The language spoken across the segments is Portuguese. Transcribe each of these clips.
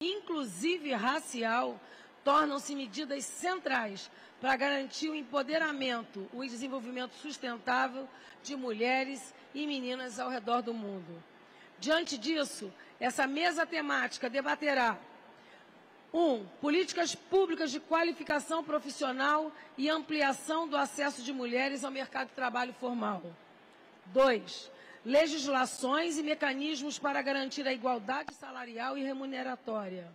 inclusive racial, tornam-se medidas centrais para garantir o empoderamento, o desenvolvimento sustentável de mulheres e meninas ao redor do mundo. Diante disso, essa mesa temática debaterá: 1. Políticas públicas de qualificação profissional e ampliação do acesso de mulheres ao mercado de trabalho formal. 2. Legislações e mecanismos para garantir a igualdade salarial e remuneratória.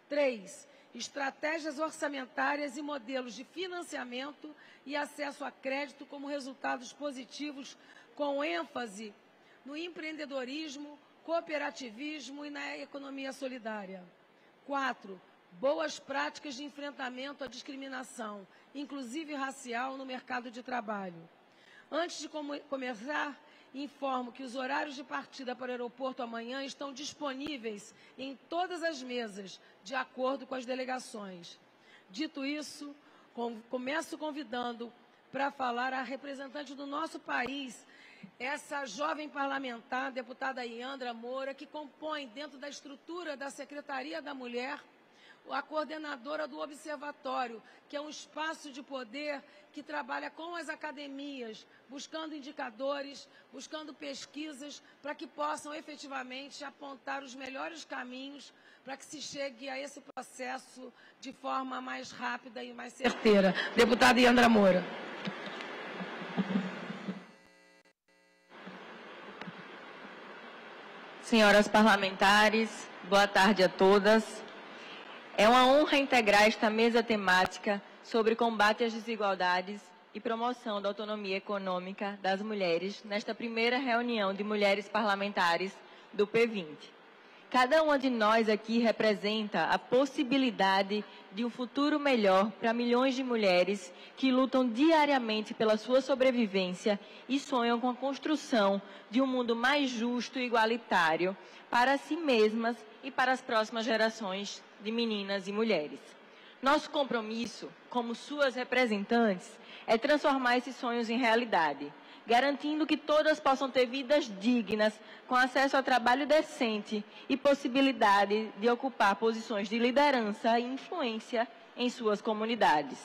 3. Estratégias orçamentárias e modelos de financiamento e acesso a crédito como resultados positivos, com ênfase no empreendedorismo, cooperativismo e na economia solidária. 4. Boas práticas de enfrentamento à discriminação, inclusive racial, no mercado de trabalho. Antes de começar, informo que os horários de partida para o aeroporto amanhã estão disponíveis em todas as mesas, de acordo com as delegações. Dito isso, começo convidando para falar a representante do nosso país, essa jovem parlamentar, deputada Yandra Moura, que compõe, dentro da estrutura da Secretaria da Mulher, a coordenadora do Observatório, que é um espaço de poder que trabalha com as academias, buscando indicadores, buscando pesquisas, para que possam efetivamente apontar os melhores caminhos para que se chegue a esse processo de forma mais rápida e mais certeira. Deputada Yandra Moura. Senhoras parlamentares, boa tarde a todas. É uma honra integrar esta mesa temática sobre combate às desigualdades e promoção da autonomia econômica das mulheres nesta primeira reunião de mulheres parlamentares do P20. Cada uma de nós aqui representa a possibilidade de um futuro melhor para milhões de mulheres que lutam diariamente pela sua sobrevivência e sonham com a construção de um mundo mais justo e igualitário para si mesmas e para as próximas gerações de meninas e mulheres. Nosso compromisso, como suas representantes, é transformar esses sonhos em realidade, garantindo que todas possam ter vidas dignas, com acesso a trabalho decente e possibilidade de ocupar posições de liderança e influência em suas comunidades.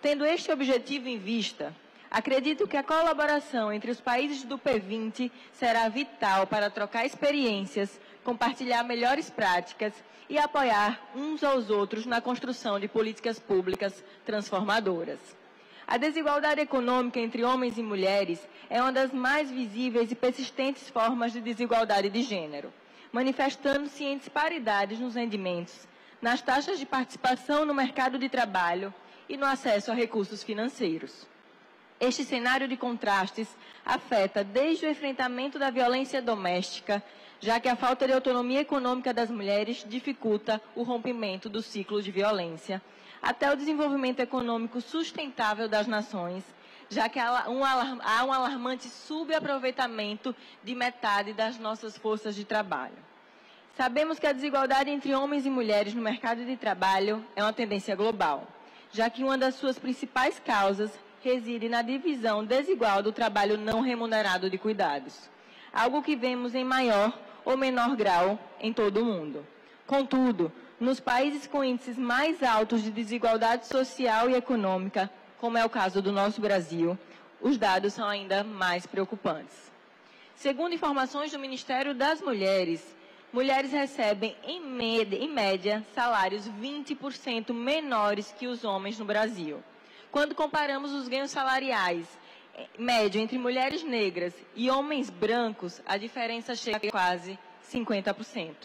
Tendo este objetivo em vista, acredito que a colaboração entre os países do P20 será vital para trocar experiências, compartilhar melhores práticas e apoiar uns aos outros na construção de políticas públicas transformadoras. A desigualdade econômica entre homens e mulheres é uma das mais visíveis e persistentes formas de desigualdade de gênero, manifestando-se em disparidades nos rendimentos, nas taxas de participação no mercado de trabalho e no acesso a recursos financeiros. Este cenário de contrastes afeta desde o enfrentamento da violência doméstica, já que a falta de autonomia econômica das mulheres dificulta o rompimento do ciclo de violência, até o desenvolvimento econômico sustentável das nações, já que há um alarmante subaproveitamento de metade das nossas forças de trabalho. Sabemos que a desigualdade entre homens e mulheres no mercado de trabalho é uma tendência global, já que uma das suas principais causas reside na divisão desigual do trabalho não remunerado de cuidados, algo que vemos em maior ou menor grau em todo o mundo. Contudo, nos países com índices mais altos de desigualdade social e econômica, como é o caso do nosso Brasil, os dados são ainda mais preocupantes. Segundo informações do Ministério das Mulheres, mulheres recebem, em média, salários 20% menores que os homens no Brasil. Quando comparamos os ganhos salariais médio entre mulheres negras e homens brancos, a diferença chega a quase 50%.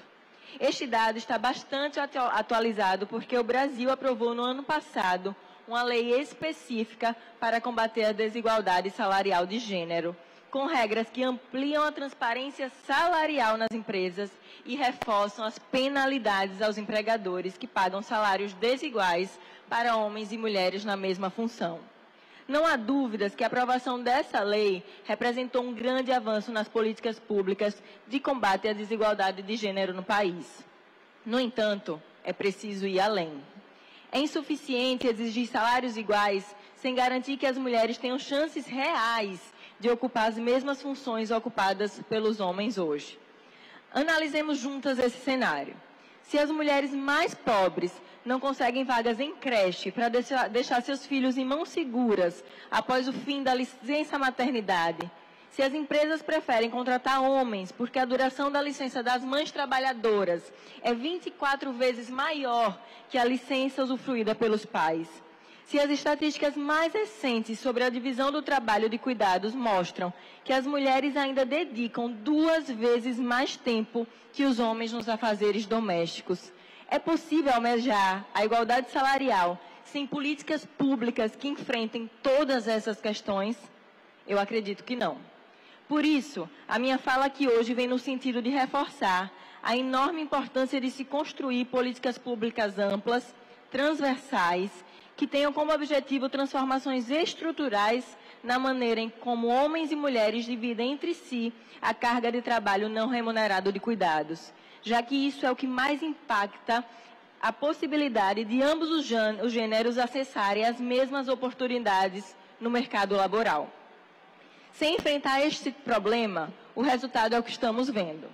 Este dado está bastante atualizado porque o Brasil aprovou no ano passado uma lei específica para combater a desigualdade salarial de gênero, com regras que ampliam a transparência salarial nas empresas e reforçam as penalidades aos empregadores que pagam salários desiguais para homens e mulheres na mesma função. Não há dúvidas que a aprovação dessa lei representou um grande avanço nas políticas públicas de combate à desigualdade de gênero no país. No entanto, é preciso ir além. É insuficiente exigir salários iguais sem garantir que as mulheres tenham chances reais de ocupar as mesmas funções ocupadas pelos homens hoje. Analisemos juntas esse cenário. Se as mulheres mais pobres não conseguem vagas em creche para deixar seus filhos em mãos seguras após o fim da licença maternidade, se as empresas preferem contratar homens porque a duração da licença das mães trabalhadoras é 24 vezes maior que a licença usufruída pelos pais, se as estatísticas mais recentes sobre a divisão do trabalho de cuidados mostram que as mulheres ainda dedicam 2 vezes mais tempo que os homens nos afazeres domésticos, é possível almejar a igualdade salarial sem políticas públicas que enfrentem todas essas questões? Eu acredito que não. Por isso, a minha fala aqui hoje vem no sentido de reforçar a enorme importância de se construir políticas públicas amplas, transversais, que tenham como objetivo transformações estruturais na maneira em como homens e mulheres dividem entre si a carga de trabalho não remunerado de cuidados, já que isso é o que mais impacta a possibilidade de ambos os gêneros acessarem as mesmas oportunidades no mercado laboral. Sem enfrentar este problema, o resultado é o que estamos vendo.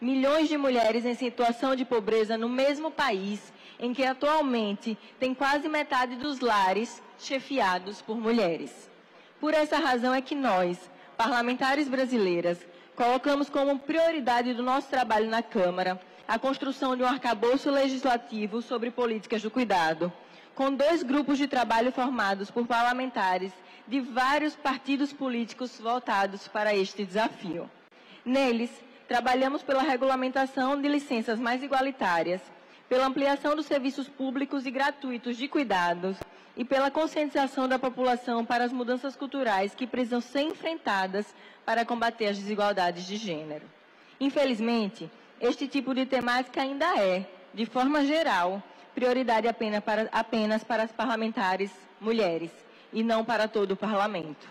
Milhões de mulheres em situação de pobreza no mesmo país, em que atualmente tem quase metade dos lares chefiados por mulheres. Por essa razão é que nós, parlamentares brasileiras, colocamos como prioridade do nosso trabalho na Câmara a construção de um arcabouço legislativo sobre políticas do cuidado, com 2 grupos de trabalho formados por parlamentares de vários partidos políticos voltados para este desafio. Neles, trabalhamos pela regulamentação de licenças mais igualitárias, pela ampliação dos serviços públicos e gratuitos de cuidados e pela conscientização da população para as mudanças culturais que precisam ser enfrentadas para combater as desigualdades de gênero. Infelizmente, este tipo de temática ainda é, de forma geral, prioridade apenas para as parlamentares mulheres e não para todo o parlamento.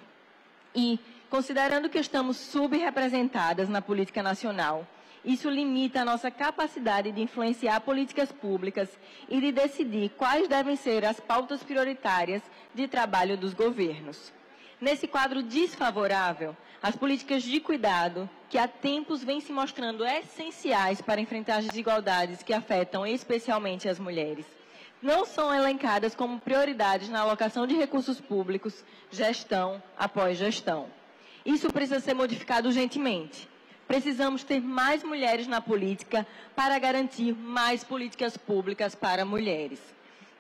E, considerando que estamos subrepresentadas na política nacional, isso limita a nossa capacidade de influenciar políticas públicas e de decidir quais devem ser as pautas prioritárias de trabalho dos governos. Nesse quadro desfavorável, as políticas de cuidado, que há tempos vêm se mostrando essenciais para enfrentar as desigualdades que afetam especialmente as mulheres, não são elencadas como prioridades na alocação de recursos públicos, gestão após gestão. Isso precisa ser modificado urgentemente. Precisamos ter mais mulheres na política para garantir mais políticas públicas para mulheres.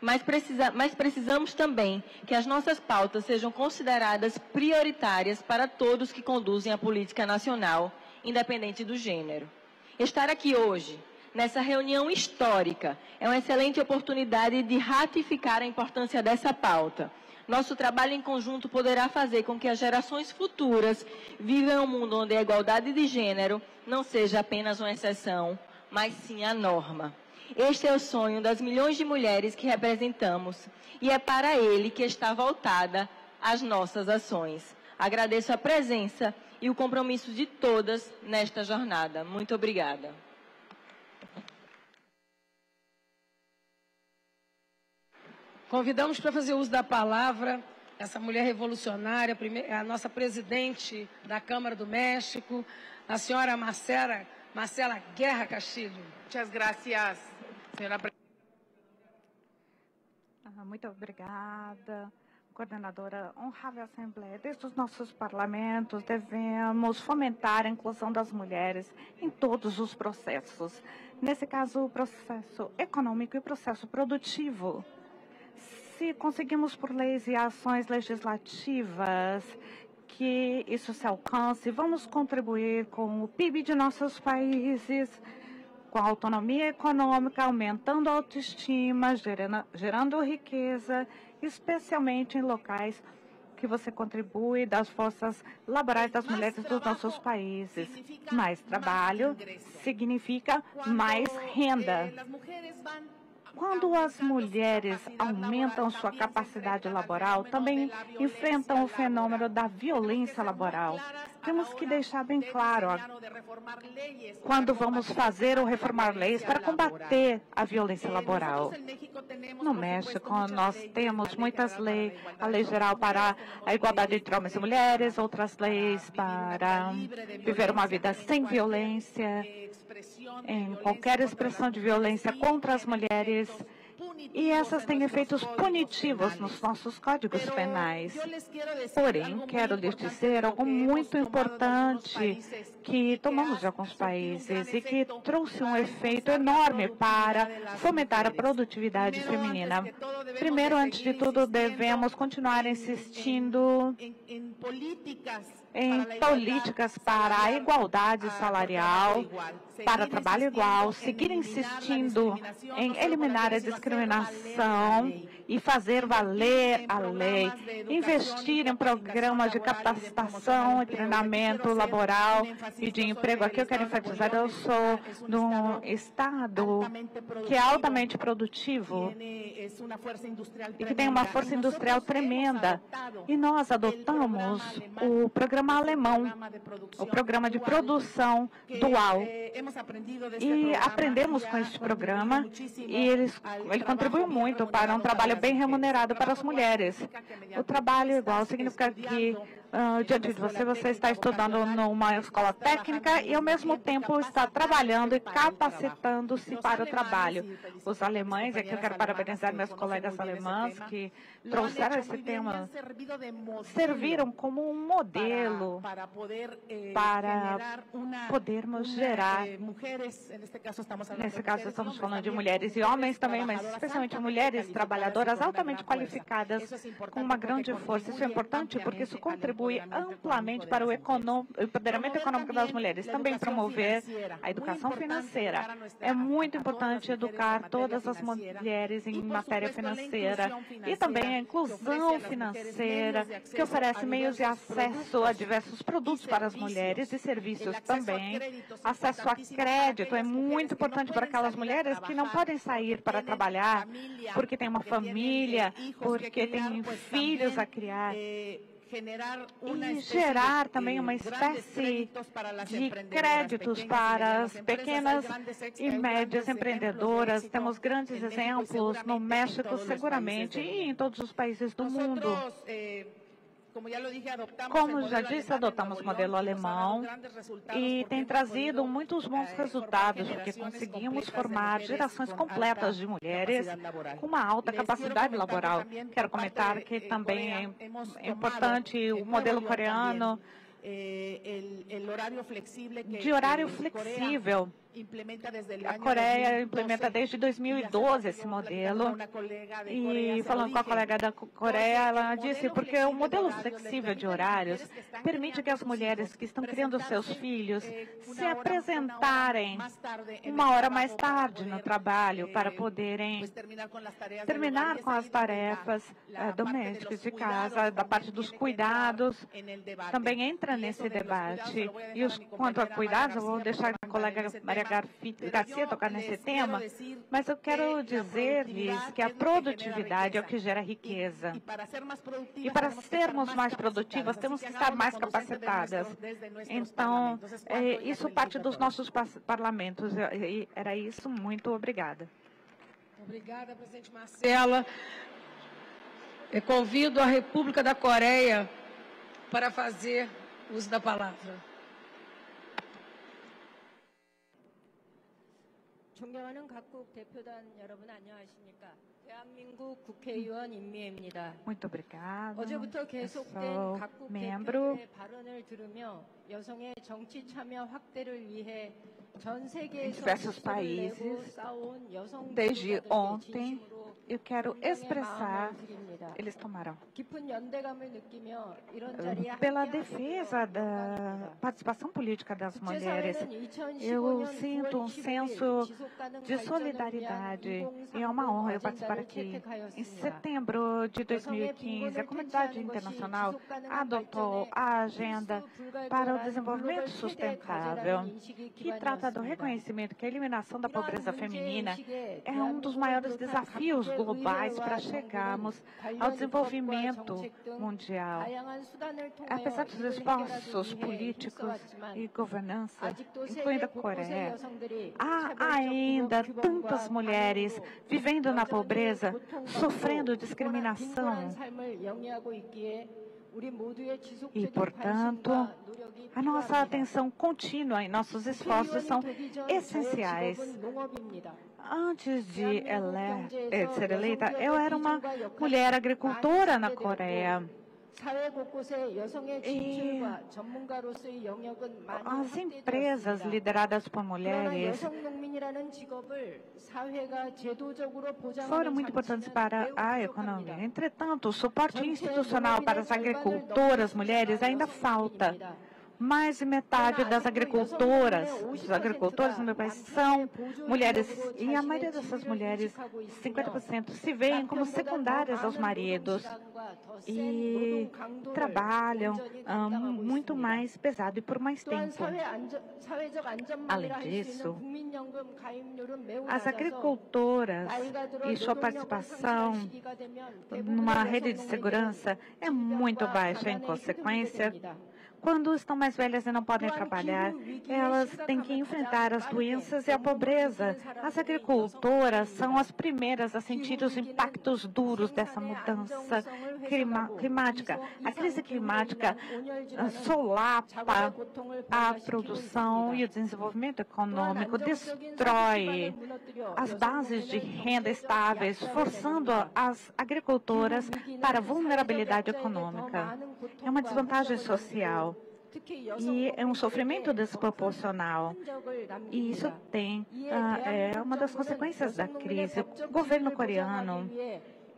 Mas precisamos também que as nossas pautas sejam consideradas prioritárias para todos que conduzem a política nacional, independente do gênero. Estar aqui hoje, nessa reunião histórica, é uma excelente oportunidade de ratificar a importância dessa pauta. Nosso trabalho em conjunto poderá fazer com que as gerações futuras vivam um mundo onde a igualdade de gênero não seja apenas uma exceção, mas sim a norma. Este é o sonho das milhões de mulheres que representamos e é para ele que está voltada as nossas ações. Agradeço a presença e o compromisso de todas nesta jornada. Muito obrigada. Convidamos para fazer uso da palavra essa mulher revolucionária, a nossa presidente da Câmara do México, a senhora Marcela Guerra Castilho. Muchas gracias, senhora presidente. Muito obrigada, coordenadora. Honrável Assembleia, desde os nossos parlamentos devemos fomentar a inclusão das mulheres em todos os processos. Nesse caso, o processo econômico e o processo produtivo. Se conseguimos por leis e ações legislativas que isso se alcance, vamos contribuir com o PIB de nossos países, com a autonomia econômica, aumentando a autoestima, gerando riqueza, especialmente em locais que você contribui das forças laborais das mulheres dos nossos países. Mais trabalho significa mais renda. Quando as mulheres aumentam sua capacidade laboral, também enfrentam o fenômeno da violência laboral. Temos que deixar bem claro quando vamos fazer ou reformar leis para combater a violência laboral. No México, nós temos muitas leis, a Lei Geral para a Igualdade entre Homens e Mulheres, outras leis para viver uma vida sem violência, em qualquer expressão de violência contra as mulheres, e essas têm efeitos punitivos nos nossos códigos penais. Porém, quero lhes dizer algo muito importante que tomamos de alguns países e que trouxe um efeito enorme para fomentar a produtividade feminina. Primeiro, antes de tudo, devemos continuar insistindo em políticas para a igualdade salarial, para trabalho igual, seguir insistindo em eliminar a discriminação e fazer valer a lei, investir em programas de capacitação e treinamento laboral e de emprego. Aqui eu quero enfatizar, eu sou de um estado que é altamente produtivo e que tem uma força industrial tremenda. E nós adotamos o programa alemão, o programa de produção dual. E aprendemos com este programa e ele contribuiu muito para um trabalho bem remunerado para as mulheres. O trabalho igual significa que diante de você, você está estudando numa escola técnica e, ao mesmo tempo, está trabalhando e capacitando-se para o trabalho. Os alemães, e aqui eu quero parabenizar meus colegas alemães que trouxeram esse tema, serviram como um modelo para podermos gerar, nesse caso estamos falando de mulheres e homens também, mas especialmente mulheres trabalhadoras altamente qualificadas, com uma grande força. Isso é importante porque isso contribui amplamente para o empoderamento econômico das mulheres. Também promover a educação financeira. É muito importante educar todas as mulheres em matéria financeira e também a inclusão financeira, que oferece meios de acesso a diversos produtos para as mulheres e serviços também. Acesso a crédito é muito importante para aquelas mulheres que não podem sair para trabalhar porque têm uma família, porque têm filhos a criar. E gerar também uma espécie de créditos para as pequenas e médias empreendedoras. Temos grandes exemplos no México, seguramente, e em todos os países do mundo. Como já disse, adotamos o modelo alemão e tem trazido muitos bons resultados, porque conseguimos formar gerações completas de mulheres com uma alta capacidade laboral. Quero comentar que também é importante o modelo coreano de horário flexível. A Coreia implementa desde 2012 esse modelo. E falando com a colega da Coreia, ela disse porque o modelo flexível de horários permite que as mulheres que estão criando seus filhos se apresentarem uma hora mais tarde no trabalho para poderem terminar com as tarefas domésticas de casa, da parte dos cuidados, também entra nesse debate. E quanto a cuidados, eu vou deixar a colega Maria Garcia tocar nesse tema, mas eu quero dizer-lhes que a produtividade é o que gera riqueza. E para sermos mais produtivas, temos que estar mais capacitadas. Então, isso parte dos nossos parlamentos. E era isso. Muito obrigada. Obrigada, presidente Marcela. Eu convido a República da Coreia para fazer uso da palavra. 존경하는 각국 대표단 여러분 안녕하십니까? 대한민국 국회의원 임미애입니다. Muito obrigado. 어제부터 계속된 각국 대표들의 발언을 들으며 여성의 정치 참여 확대를 위해 전 세계에서 diversos países, desde ontem, eu quero expressar, eles tomaram, pela defesa da participação política das mulheres. Eu sinto um senso de solidariedade e é uma honra eu participar aqui. Em setembro de 2015, a comunidade internacional adotou a Agenda para o Desenvolvimento Sustentável, que trata do reconhecimento que a eliminação da pobreza feminina é um dos maiores desafios globais para chegarmos ao desenvolvimento mundial. Apesar dos esforços políticos e governança, incluindo a Coreia, há ainda tantas mulheres vivendo na pobreza, sofrendo discriminação. E, portanto, a nossa atenção contínua e nossos esforços são essenciais. Antes de ser eleita, eu era uma mulher agricultora na Coreia. E as empresas lideradas por mulheres foram muito importantes para a economia. Entretanto, o suporte institucional para as agricultoras mulheres ainda falta. Mais de metade das agricultoras, os agricultores no meu país são mulheres. E a maioria dessas mulheres, 50%, se veem como secundárias aos maridos. E trabalham muito mais pesado e por mais tempo. Além disso, as agricultoras e sua participação numa rede de segurança é muito baixa. Em consequência, quando estão mais velhas e não podem trabalhar, elas têm que enfrentar as doenças e a pobreza. As agricultoras são as primeiras a sentir os impactos duros dessa mudança climática. A crise climática solapa a produção e o desenvolvimento econômico, destrói as bases de renda estáveis, forçando as agricultoras para a vulnerabilidade econômica. É uma desvantagem social. E é um sofrimento desproporcional. E isso é uma das consequências da crise. O governo coreano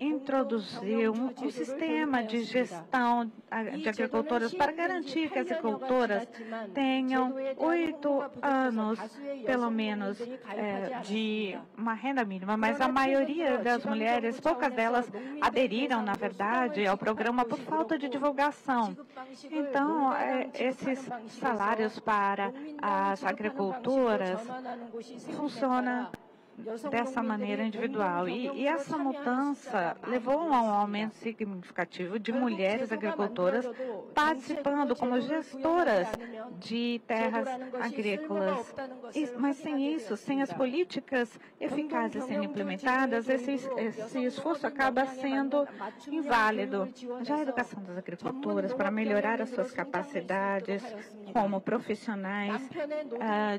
introduziu um sistema de gestão de agricultoras para garantir que as agricultoras tenham 8 anos, pelo menos, de uma renda mínima. Mas a maioria das mulheres, poucas delas aderiram, na verdade, ao programa por falta de divulgação. Então, esses salários para as agricultoras funcionam dessa maneira individual. E essa mudança levou a um aumento significativo de mulheres agricultoras participando como gestoras de terras agrícolas. Mas sem isso, sem as políticas eficazes sendo implementadas, esse esforço acaba sendo inválido. Já a educação das agricultoras para melhorar as suas capacidades como profissionais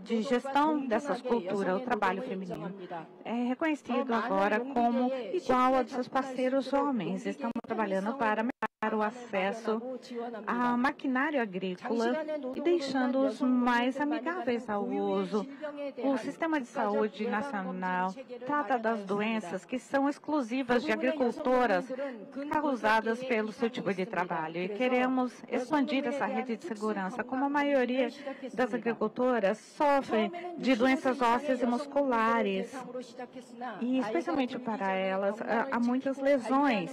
de gestão dessas culturas, o trabalho feminino é reconhecido agora como igual a dos seus parceiros homens. Estamos trabalhando para melhorar o acesso a maquinário agrícola e deixando-os mais amigáveis ao uso. O Sistema de Saúde Nacional trata das doenças que são exclusivas de agricultoras causadas pelo seu tipo de trabalho. E queremos expandir essa rede de segurança. Como a maioria das agricultoras sofrem de doenças ósseas e musculares, e especialmente para elas, há muitas lesões.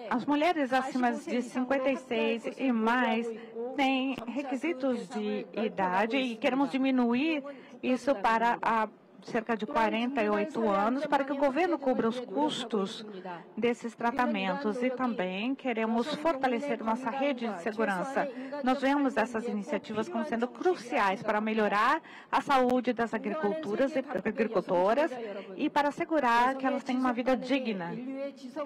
As mulheres acima de 56 e mais têm requisitos de idade e queremos diminuir isso para cerca de 48 anos para que o governo cubra os custos desses tratamentos e também queremos fortalecer nossa rede de segurança. Nós vemos essas iniciativas como sendo cruciais para melhorar a saúde das agricultoras e para assegurar que elas tenham uma vida digna.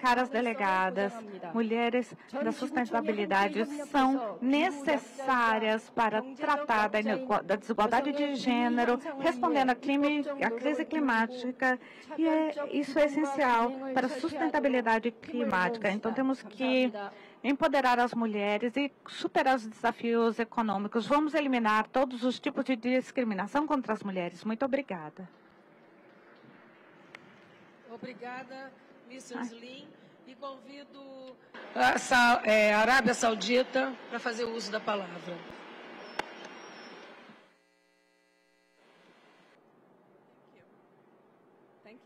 Caras delegadas, mulheres da sustentabilidade são necessárias para tratar da desigualdade de gênero, respondendo à crise climática, e isso é essencial para a sustentabilidade climática. Então, temos que empoderar as mulheres e superar os desafios econômicos. Vamos eliminar todos os tipos de discriminação contra as mulheres. Muito obrigada. Obrigada, Mrs. Lin. E convido a Arábia Saudita para fazer o uso da palavra.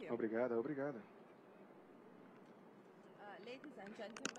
Obrigada.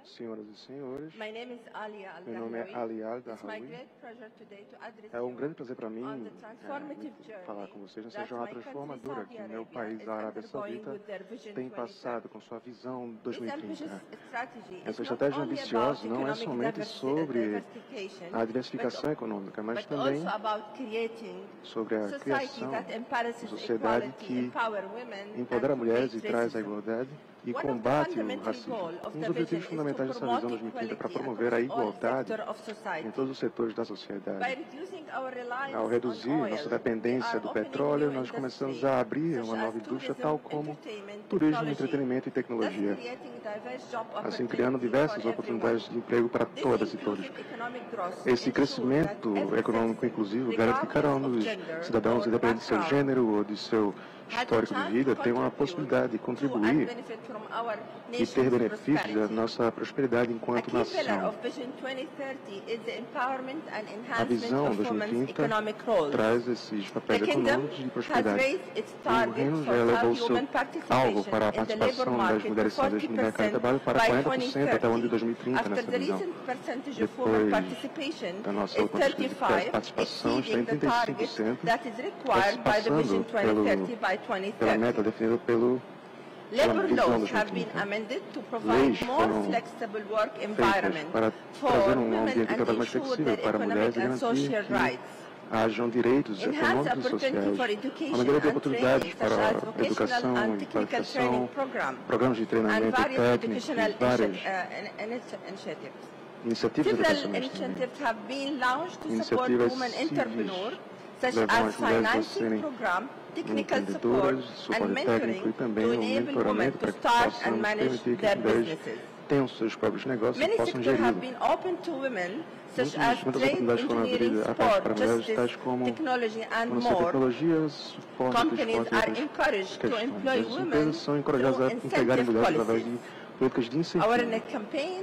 Senhoras e senhores, My name is Alia meu nome é Alia It's my Al-Dahawi. great pleasure today to address É um you grande prazer para mim on the transformative journey falar com vocês nessa that jornada my country, transformadora Saudi que meu Arabia, país, is a Arábia undergoing Saudita, with their Vision tem 2030. passado com sua visão This ambitious 2030. strategy is Essa not estratégia only ambiciosa about não é economic somente sobre diversification, a diversificação econômica, mas but também also about creating sobre a society criação that de embraces uma sociedade equality, que empower women, empodera and mulheres e combate traz a racism. igualdade e One of the combate o fundamental racismo. goals of Um the dos objetivos vision is to fundamentais dessa visão promote 2030 é para equality promover a across all igualdade sectors of society. em todos os setores da By sociedade. reducing our reliance Ao reduzir on oil, nossa we dependência are do opening petróleo, new nós começamos industries, a abrir such uma as nova indústria, tourism, tal como entertainment, turismo, technology, entretenimento e thus tecnologia, creating diverse job assim criando opportunities diversas for oportunidades everyone. de emprego para This todas e todos. inclusive economic growth Esse ensures crescimento that every econômico citizen, inclusivo garante que cada um regardless dos of gender cidadãos, or independente de seu background, gênero ou de seu has a histórico de chance vida, to tem uma contribute possibilidade de to and contribuir benefit from our e nation's ter benefícios da prosperity. nossa prosperidade A enquanto key pillar nação. of Vision 2030 is the empowerment and A enhancement visão of women's 2030 economic roles. traz esses The papéis Kingdom econômicos de has prosperidade. raised its O target Reino for já elevou Saudi seu women alvo participation para a in the labor participação das market to mulheres saudias no mercado de 40% trabalho para by 40% até o ano de 2030 After nessa the visão. recent percentage of women Depois participation da nossa is última pesquisa de 35, participação, está em exceeding the target 35%, that is required by the Vision passando 2030 by pela meta 2030. definida pela Labor visão laws have been 2030. amended to Leis provide more foram flexible work feitas environment para for trazer um women ambiente de and trabalho mais ensure flexível their para mulheres economic e and garantir social que rights. hajam direitos Enhance econômicos e opportunity sociais. for Uma education maneira de and oportunidades training, para such as a vocational educação and e technical qualificação, training program, programas de and treinamento various técnico educational e várias initiatives. iniciativas Several educacionais também. initiatives have been launched to support Iniciativas women civis entrepreneurs, such levam as as mulheres a financing serem program, technical support, empreendedoras, and suporte técnico mentoring e também to o enable women mentoramento to para que start and possamos manage permitir que their as mulheres businesses. tenham seus próprios negócios e Many possam sectors have geri-los. been open to women, such as Muitas trade, oportunidades foram engineering, abertas para sport, mulheres, justice, tais como technology, and fornecer more. tecnologia, suporte, Companies transporte e are outras encouraged to questões. employ As women empresas são encorajadas through a empregarem incentive mulheres através policies. de políticas de Our incentivo. campaign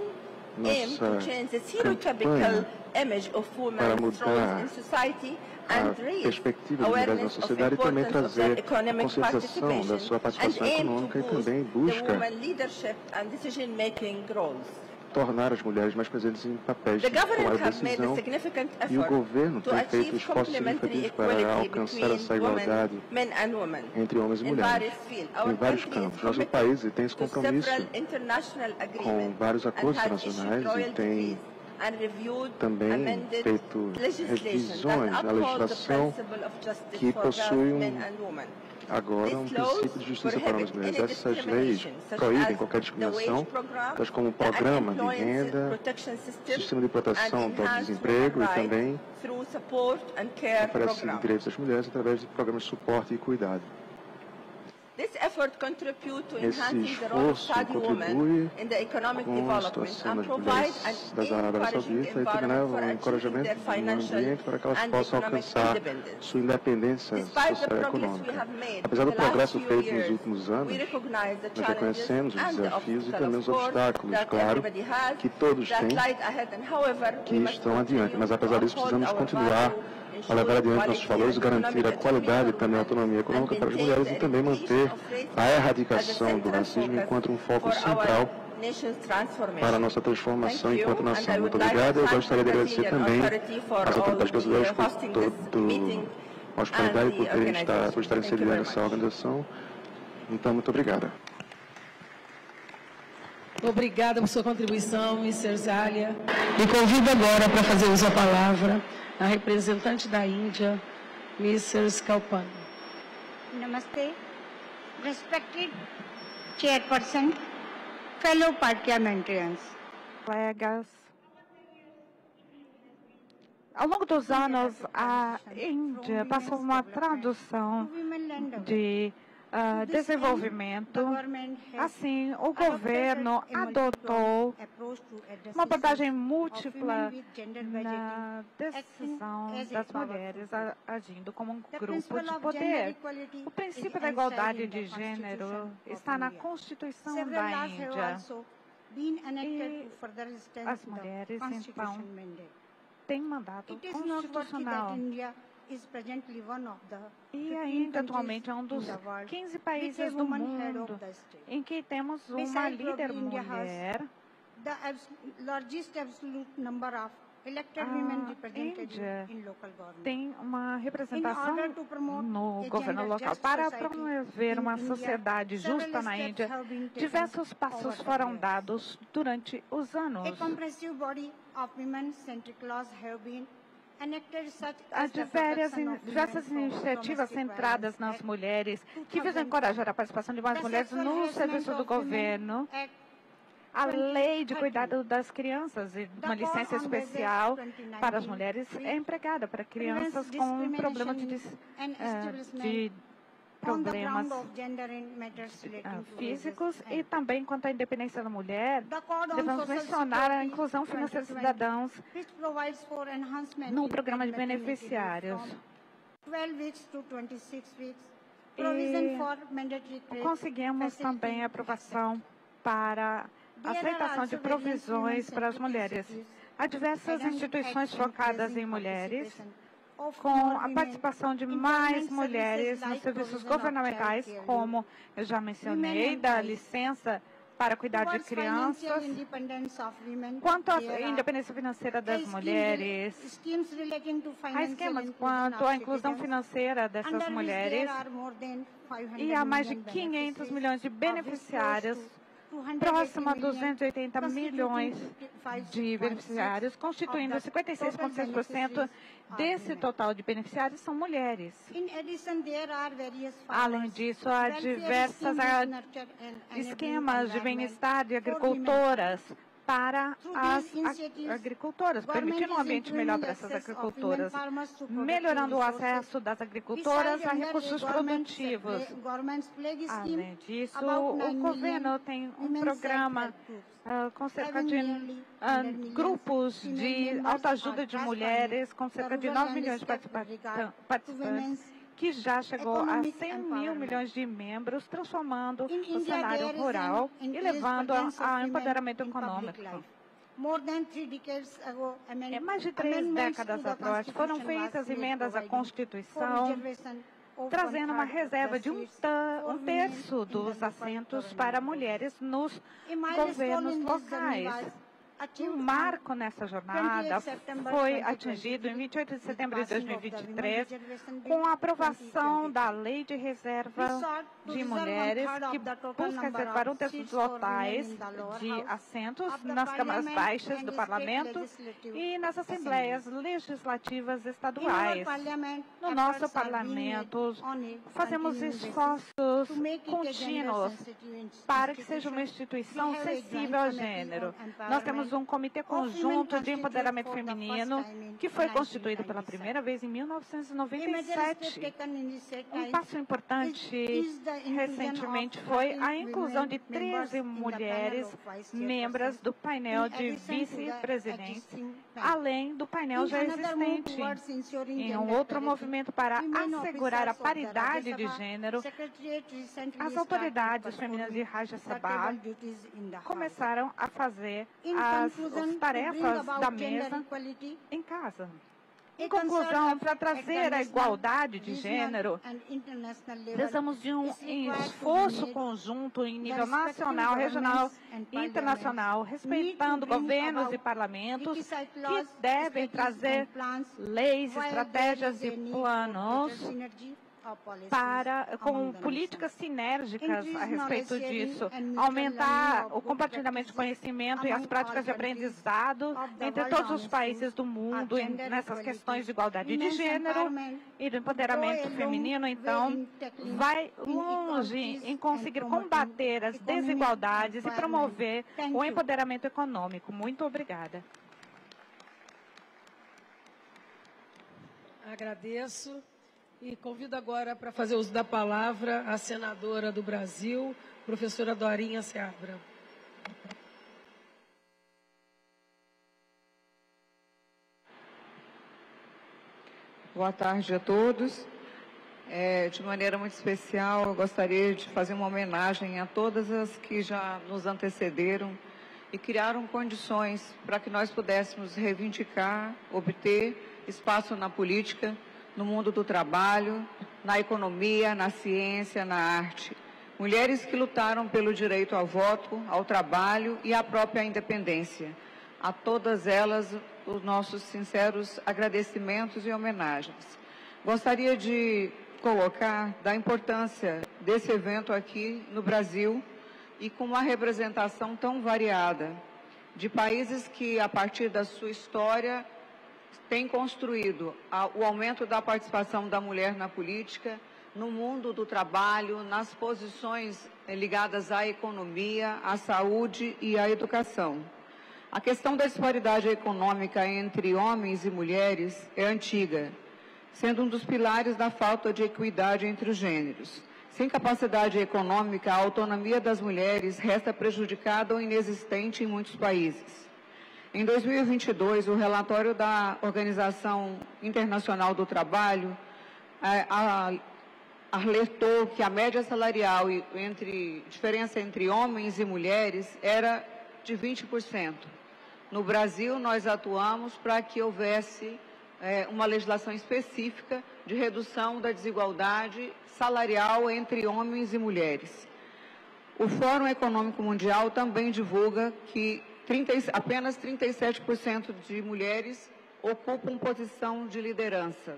aims to Nossa change the stereotypical campanha image of para women's mudar roles in society a and raise perspectiva das mulheres na awareness of sociedade e também importance of their trazer a economic conscientização da sua participation participação and aim econômica e to também boost the busca women leadership and decision-making roles. tornar as mulheres mais presentes em papéis The de tomada government de has made a decisão significant e o effort governo to tem feito achieve esforços complementary significativos para equality alcançar between essa women, igualdade men and women entre homens e in mulheres various fields. em Our vários country is campos. Nosso committed país tem esse to compromisso several international com agreements vários and acordos has issued internacionais e royal tem decrees and reviewed também amended feito legislation revisões that na uphold the legislação principle of justice que for both possui men and women. agora um These laws princípio de justiça para prohibit as mulheres. any Essas leis discrimination, such proíbem as qualquer the wage discriminação, program, tais como o the programa de unemployment renda, protection system, sistema de proteção and do enhanced desemprego women e rights também through support and care oferece programs. direitos às mulheres através de programas de suporte e cuidado. This effort contributes to Esse enhancing the role of esforço Saudi women contribui in the economic com a development situação and das provide mulheres an da Arábia encouraging Saudita e também leva environment for ao achieving encorajamento their de um financial ambiente para que elas and possam economic alcançar independence. sua independência Despite the social e progress we econômica. have made Apesar in do the last progresso few feito nos years, últimos anos, we recognize the nós challenges reconhecemos os and the desafios e obstacles, também of os course, obstáculos, that claro, everybody has, que todos that têm, lies ahead, and however, we que must estão adiante. Mas apesar disso, continue to precisamos uphold continuar our value, a levar adiante ensure nossos valores, quality and garantir a economic qualidade e autonomy também a for autonomia women, econômica para as and mulheres e maintain também the manter eradication of racism a as a erradicação do central racismo focus enquanto um foco for central our nation's transformation. para a nossa transformação Thank you, enquanto and nação. I Muito would like obrigado. to Eu thank gostaria de the agradecer Brazilian também authority for às autoridades all brasileiras the por hosting this meeting a hospitalidade and por the terem por estarem organization. Thank you inseridas very nessa much. organização. Então, muito obrigada. Obrigada por sua contribuição, Mr. Zalia. E convido agora para fazer uso da palavra a representante da Índia, Mrs. Kalpan. Namaste, respected chairperson, fellow parliamentarians. Colegas, ao longo dos anos, a Índia passou uma tradução de desenvolvimento. Assim, o governo adotou uma abordagem múltipla na decisão das mulheres, agindo como um grupo de poder. O princípio da igualdade de gênero está na Constituição da Índia. E as mulheres, então, têm mandato constitucional. is presently one of the E 15 ainda atualmente é um dos countries in the world 15 with a países do woman head mundo of the state. em que temos uma Besides, líder probably India has mulher. The largest absolute number of elected women represented Índia in local government. tem uma representação In order to promote no a governo gender local. just Para society promover uma in India, sociedade several justa na steps Índia, have been taken diversos passos over the foram years. dados durante os anos. A comprehensive body of women-centric laws have been enacted, such Há as the protection of diversas women from iniciativas domestic centradas violence nas act, mulheres que visam encorajar a participação de mais the mulheres Sexual no Harassment serviço do of Women governo, Act a lei de 2013, cuidado das crianças e the uma Code licença on Wages especial 2019, para as mulheres é empregada para crianças com problemas de on the problemas ground of gender in matters relating to físicos wages e and também quanto à independência da mulher. the Code on Devemos Social mencionar a Security inclusão financeira dos 2020, cidadãos which provides for enhancement no in programa de paid maternity leave beneficiários. from 12 weeks to 26 weeks, provision for mandatory trade Conseguimos facility, também a aprovação para a There are aceitação de also various provisões para as women-centric mulheres. initiatives Há diversas instituições focadas em mulheres, of com more a women participação de in mais government mulheres services nos like serviços provision of governamentais, childcare como eu já mencionei, Women da and licença para cuidar de towards financial crianças. independence of women. Quanto à There are independência financeira das mulheres, schemes relating to há financial esquemas inclusion quanto of à inclusão citizens, financeira dessas under which mulheres, there are more than 500 e há mais de million 500 beneficiaries, milhões de of which close beneficiários, to 280 próximo a million 280 milhões de beneficiários, constituindo 56,6% desse total de beneficiários são mulheres. In addition, there are various Além disso, há diversas esquemas de bem-estar de agricultoras para as agricultoras, permitindo um ambiente melhor para essas agricultoras, melhorando o acesso das agricultoras a recursos produtivos. Além disso, o governo tem um programa com cerca de grupos de autoajuda de mulheres, com cerca de 9 milhões de participantes, que já chegou a 100 mil milhões de membros, transformando o cenário rural e levando ao empoderamento econômico. Mais de 3 décadas atrás, foram feitas emendas à Constituição, trazendo uma reserva de um terço dos assentos para mulheres nos governos locais. Um marco nessa jornada foi atingido em 28 de setembro de 2023 com a aprovação da Lei de Reserva de Mulheres, que busca reservar um terço dos totais de assentos nas câmaras baixas do Parlamento e nas assembleias legislativas estaduais. No nosso Parlamento, fazemos esforços contínuos para que seja uma instituição sensível ao gênero. Nós temos um Comitê Conjunto de Empoderamento Feminino, que foi constituído pela primeira vez em 1997. Um passo importante recentemente foi a inclusão de 13 mulheres membros do painel de vice-presidentes, além do painel já existente. Em um outro movimento para assegurar a paridade de gênero, as autoridades femininas de Rajya Sabha começaram a fazer as tarefas da mesa em casa. Em conclusão, para trazer a igualdade de gênero, precisamos de um esforço conjunto em nível nacional, regional e internacional, respeitando governos e parlamentos que devem trazer leis, estratégias e planos com políticas sinérgicas a respeito disso, aumentar o compartilhamento de conhecimento e as práticas de aprendizado entre todos os países do mundo nessas questões de igualdade de gênero e do empoderamento feminino. Então, vai longe em conseguir combater as desigualdades e promover o empoderamento econômico. Muito obrigada. Agradeço. E convido agora para fazer uso da palavra a senadora do Brasil, professora Dorinha Seabra. Boa tarde a todos. De maneira muito especial, eu gostaria de fazer uma homenagem a todas as que já nos antecederam e criaram condições para que nós pudéssemos reivindicar, obter espaço na política no mundo do trabalho, na economia, na ciência, na arte. Mulheres que lutaram pelo direito ao voto, ao trabalho e à própria independência. A todas elas, os nossos sinceros agradecimentos e homenagens. Gostaria de colocar da importância desse evento aqui no Brasil e com uma representação tão variada de países que, a partir da sua história, têm construído o aumento da participação da mulher na política, no mundo do trabalho, nas posições ligadas à economia, à saúde e à educação. A questão da disparidade econômica entre homens e mulheres é antiga, sendo um dos pilares da falta de equidade entre os gêneros. Sem capacidade econômica, a autonomia das mulheres resta prejudicada ou inexistente em muitos países. Em 2022, o relatório da Organização Internacional do Trabalho alertou que a média salarial diferença entre homens e mulheres era de 20%. No Brasil, nós atuamos para que houvesse uma legislação específica de redução da desigualdade salarial entre homens e mulheres. O Fórum Econômico Mundial também divulga que apenas 37% de mulheres ocupam posição de liderança.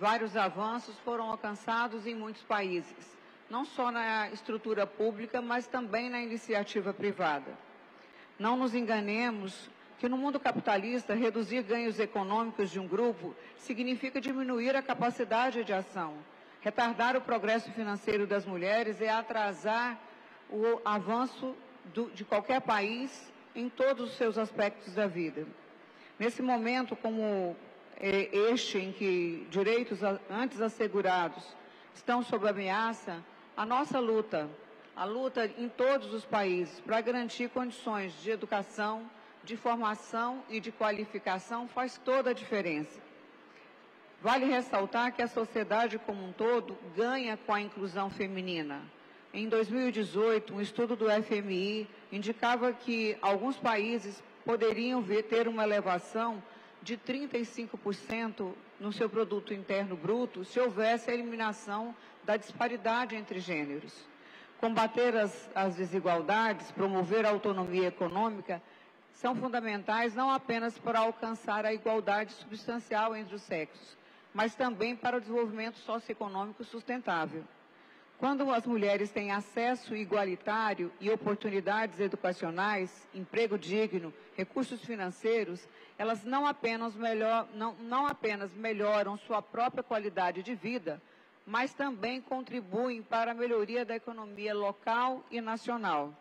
Vários avanços foram alcançados em muitos países, não só na estrutura pública, mas também na iniciativa privada. Não nos enganemos que no mundo capitalista, reduzir ganhos econômicos de um grupo significa diminuir a capacidade de ação. Retardar o progresso financeiro das mulheres é atrasar o avanço de qualquer país em todos os seus aspectos da vida. Nesse momento, como este em que direitos antes assegurados estão sob ameaça, a nossa luta, a luta em todos os países para garantir condições de educação, de formação e de qualificação faz toda a diferença. Vale ressaltar que a sociedade como um todo ganha com a inclusão feminina. Em 2018, um estudo do FMI indicava que alguns países poderiam ter uma elevação de 35% no seu produto interno bruto se houvesse a eliminação da disparidade entre gêneros. Combater as desigualdades, promover a autonomia econômica são fundamentais não apenas para alcançar a igualdade substancial entre os sexos, mas também para o desenvolvimento socioeconômico sustentável. Quando as mulheres têm acesso igualitário e oportunidades educacionais, emprego digno, recursos financeiros, elas não apenas melhoram sua própria qualidade de vida, mas também contribuem para a melhoria da economia local e nacional.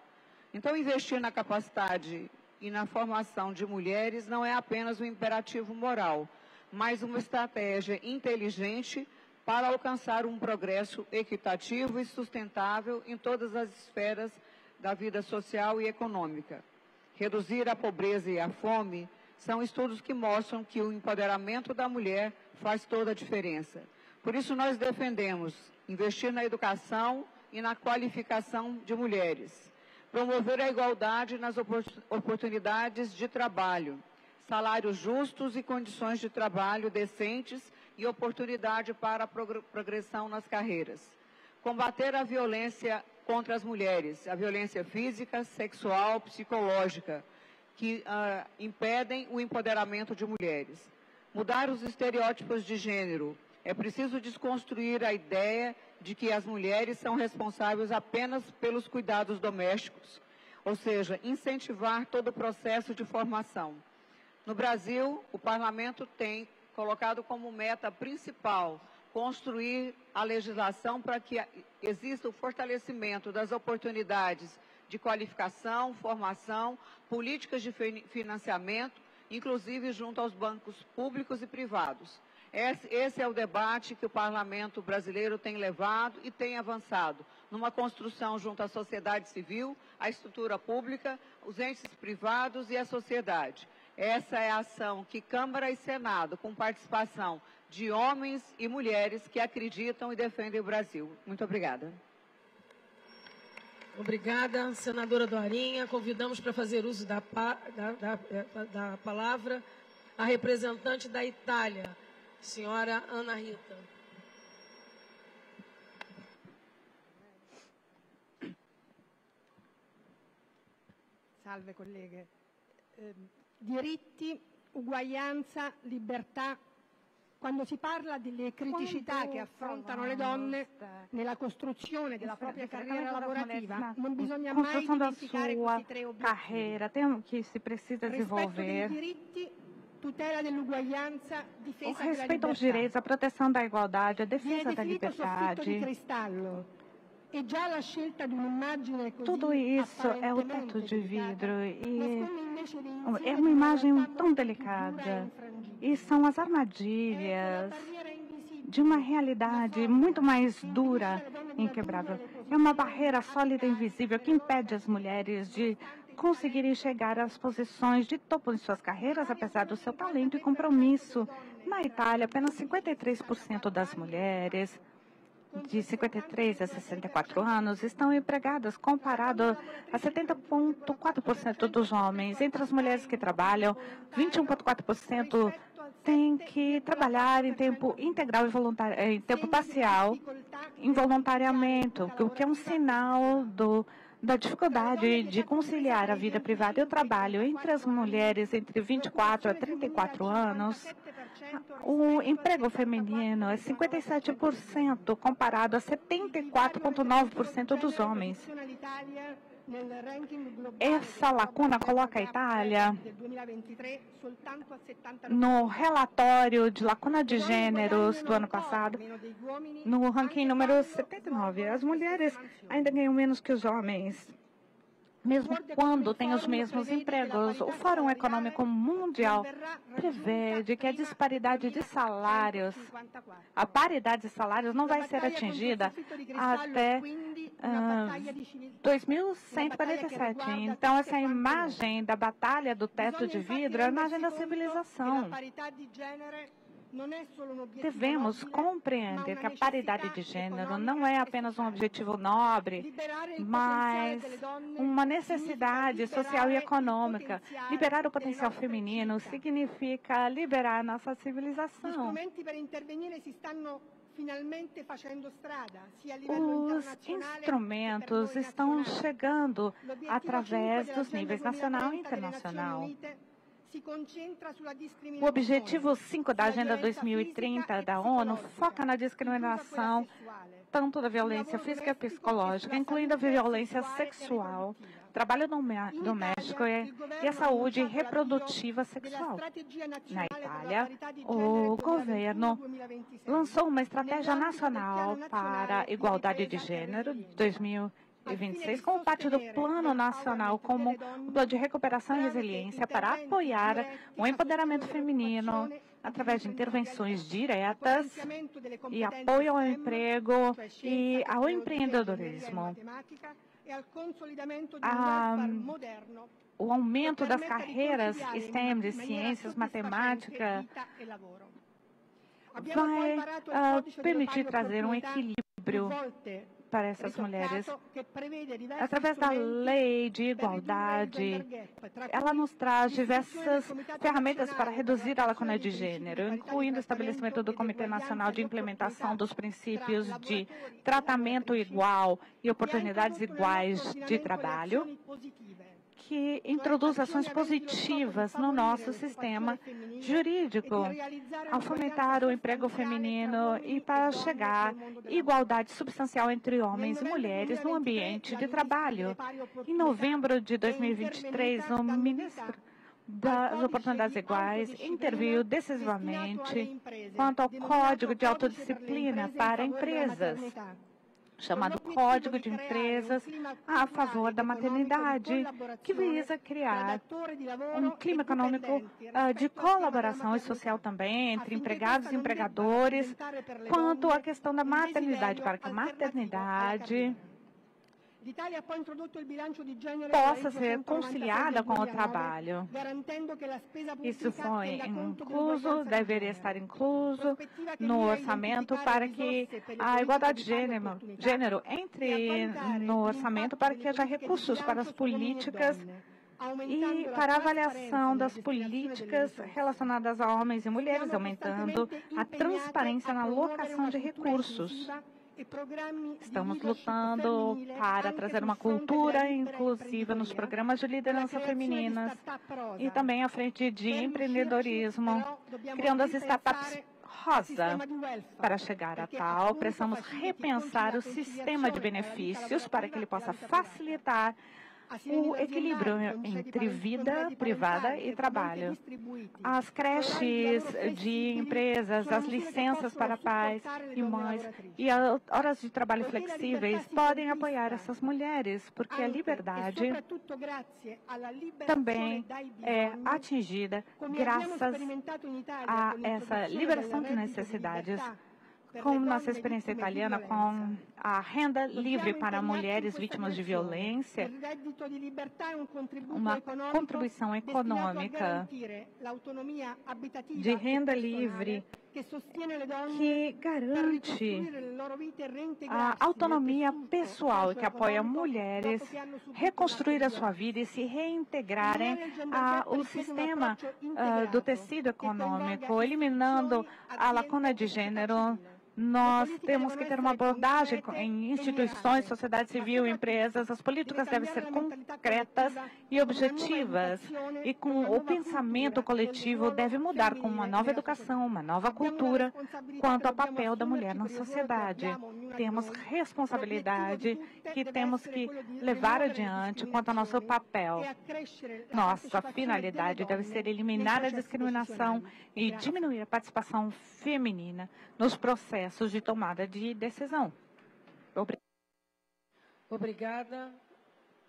Então, investir na capacidade e na formação de mulheres não é apenas um imperativo moral, mas uma estratégia inteligente para alcançar um progresso equitativo e sustentável em todas as esferas da vida social e econômica. Reduzir a pobreza e a fome são estudos que mostram que o empoderamento da mulher faz toda a diferença. Por isso, nós defendemos investir na educação e na qualificação de mulheres, promover a igualdade nas oportunidades de trabalho, salários justos e condições de trabalho decentes e oportunidade para a progressão nas carreiras. Combater a violência contra as mulheres, a violência física, sexual, psicológica, que impedem o empoderamento de mulheres. Mudar os estereótipos de gênero. É preciso desconstruir a ideia de que as mulheres são responsáveis apenas pelos cuidados domésticos, ou seja, incentivar todo o processo de formação. No Brasil, o Parlamento tem colocado como meta principal construir a legislação para que exista o fortalecimento das oportunidades de qualificação, formação, políticas de financiamento, inclusive junto aos bancos públicos e privados. Esse é o debate que o Parlamento brasileiro tem levado e tem avançado, numa construção junto à sociedade civil, à estrutura pública, os entes privados e a sociedade. Essa é a ação que Câmara e Senado, com participação de homens e mulheres que acreditam e defendem o Brasil. Muito obrigada. Obrigada, senadora Dorinha. Convidamos para fazer uso da palavra a representante da Itália, Senhora Ana Rita. Salve colleghe. Diritti, uguaglianza, libertà. Quando si parla delle criticità che affrontano le donne nella costruzione della propria carriera lavorativa, non bisogna mai dimenticare questi tre obiettivi. Rispetto dei diritti, tutela dell'uguaglianza, difesa O respeito aos della direitos, a proteção da igualdade, a defesa da definito soffitto di liberdade. cristallo. E già la scelta di un'immagine così Tudo isso é o apparentemente teto de delicata vidro e nasconde invece é l'insieme uma di imagem realtà tão molto più dura e delicada. infrangibile. E são as È armadilhas quella barriera invisibile, de uma realidade muito mais dura, che impedisce alle donne di inquebrável. raggiungere le É uma posizioni barreira sólida e invisível que impede as mulheres de conseguirem chegar às posições de topo em suas carreiras, apesar do seu talento e compromisso. Na Itália, apenas 53% das mulheres de 53 a 64 anos estão empregadas, comparado a 70,4% dos homens. Entre as mulheres que trabalham, 21,4% têm que trabalhar em tempo integral e em tempo parcial, involuntariamente, o que é um sinal da dificuldade de conciliar a vida privada e o trabalho. Entre as mulheres entre 24 a 34 anos, o emprego feminino é 57%, comparado a 74,9% dos homens. Essa lacuna coloca a Itália no relatório de lacuna de gêneros do ano passado, no ranking número 79. As mulheres ainda ganham menos que os homens, mesmo quando têm os mesmos empregos. O Fórum Econômico Mundial prevê que a disparidade de salários, a paridade de salários não vai ser atingida até 2147. Então, essa imagem da batalha do teto de vidro é a imagem da civilização. Devemos compreender que a paridade de gênero não é apenas um objetivo nobre, mas uma necessidade social e econômica. Liberar o potencial feminino significa liberar a nossa civilização. Os instrumentos estão chegando através dos níveis nacional e internacional. O objetivo 5 da Agenda 2030 da ONU foca na discriminação tanto da violência física e psicológica, incluindo a violência sexual, trabalho doméstico e a saúde reprodutiva sexual. Na Itália, o governo lançou uma estratégia nacional para a igualdade de gênero de 2026, como parte do Plano Nacional, como o Plano de Recuperação e Resiliência, para apoiar o empoderamento feminino através de intervenções diretas e apoio ao emprego e ao empreendedorismo. O aumento das carreiras STEM, de ciências, matemática, vai permitir trazer um equilíbrio para essas mulheres. Através da lei de igualdade, ela nos traz diversas ferramentas para reduzir a lacuna de gênero, incluindo o estabelecimento do Comitê Nacional de Implementação dos Princípios de Tratamento Igual e Oportunidades Iguais de Trabalho, que introduz ações positivas no nosso sistema jurídico, ao fomentar o emprego feminino e para chegar à igualdade substancial entre homens e mulheres no ambiente de trabalho. Em novembro de 2023, o ministro das Oportunidades Iguais interviu decisivamente quanto ao Código de Autodisciplina para empresas, chamado Código de Empresas a favor da maternidade, que visa criar um clima econômico de colaboração e social também entre empregados e empregadores quanto à questão da maternidade, para que a maternidade possa ser conciliada com o trabalho. Isso foi incluso, deveria estar incluso no orçamento para que a igualdade de gênero entre no orçamento para que haja recursos para as políticas e para a avaliação das políticas relacionadas a homens e mulheres, aumentando a transparência na alocação de recursos. Estamos lutando para trazer uma cultura inclusiva nos programas de liderança femininas e também à frente de empreendedorismo, criando as startups rosa. Para chegar a tal, precisamos repensar o sistema de benefícios para que ele possa facilitar o equilíbrio entre vida privada e trabalho. As creches de empresas, as licenças para pais e mães e as horas de trabalho flexíveis podem apoiar essas mulheres, porque a liberdade também é atingida graças a essa liberação de necessidades. Com nossa experiência italiana com a renda livre para mulheres vítimas de violência, uma contribuição econômica de renda livre que garante a autonomia pessoal e que apoia mulheres reconstruir a sua vida e se reintegrarem ao sistema do tecido econômico, eliminando a lacuna de gênero. Nós temos que ter uma abordagem em instituições, sociedade civil, empresas. As políticas devem ser concretas e objetivas. E com o pensamento coletivo deve mudar com uma nova educação, uma nova cultura quanto ao papel da mulher na sociedade. Temos responsabilidade que temos que levar adiante quanto ao nosso papel. Nossa finalidade deve ser eliminar a discriminação e diminuir a participação feminina nos processos de tomada de decisão. Obrigada,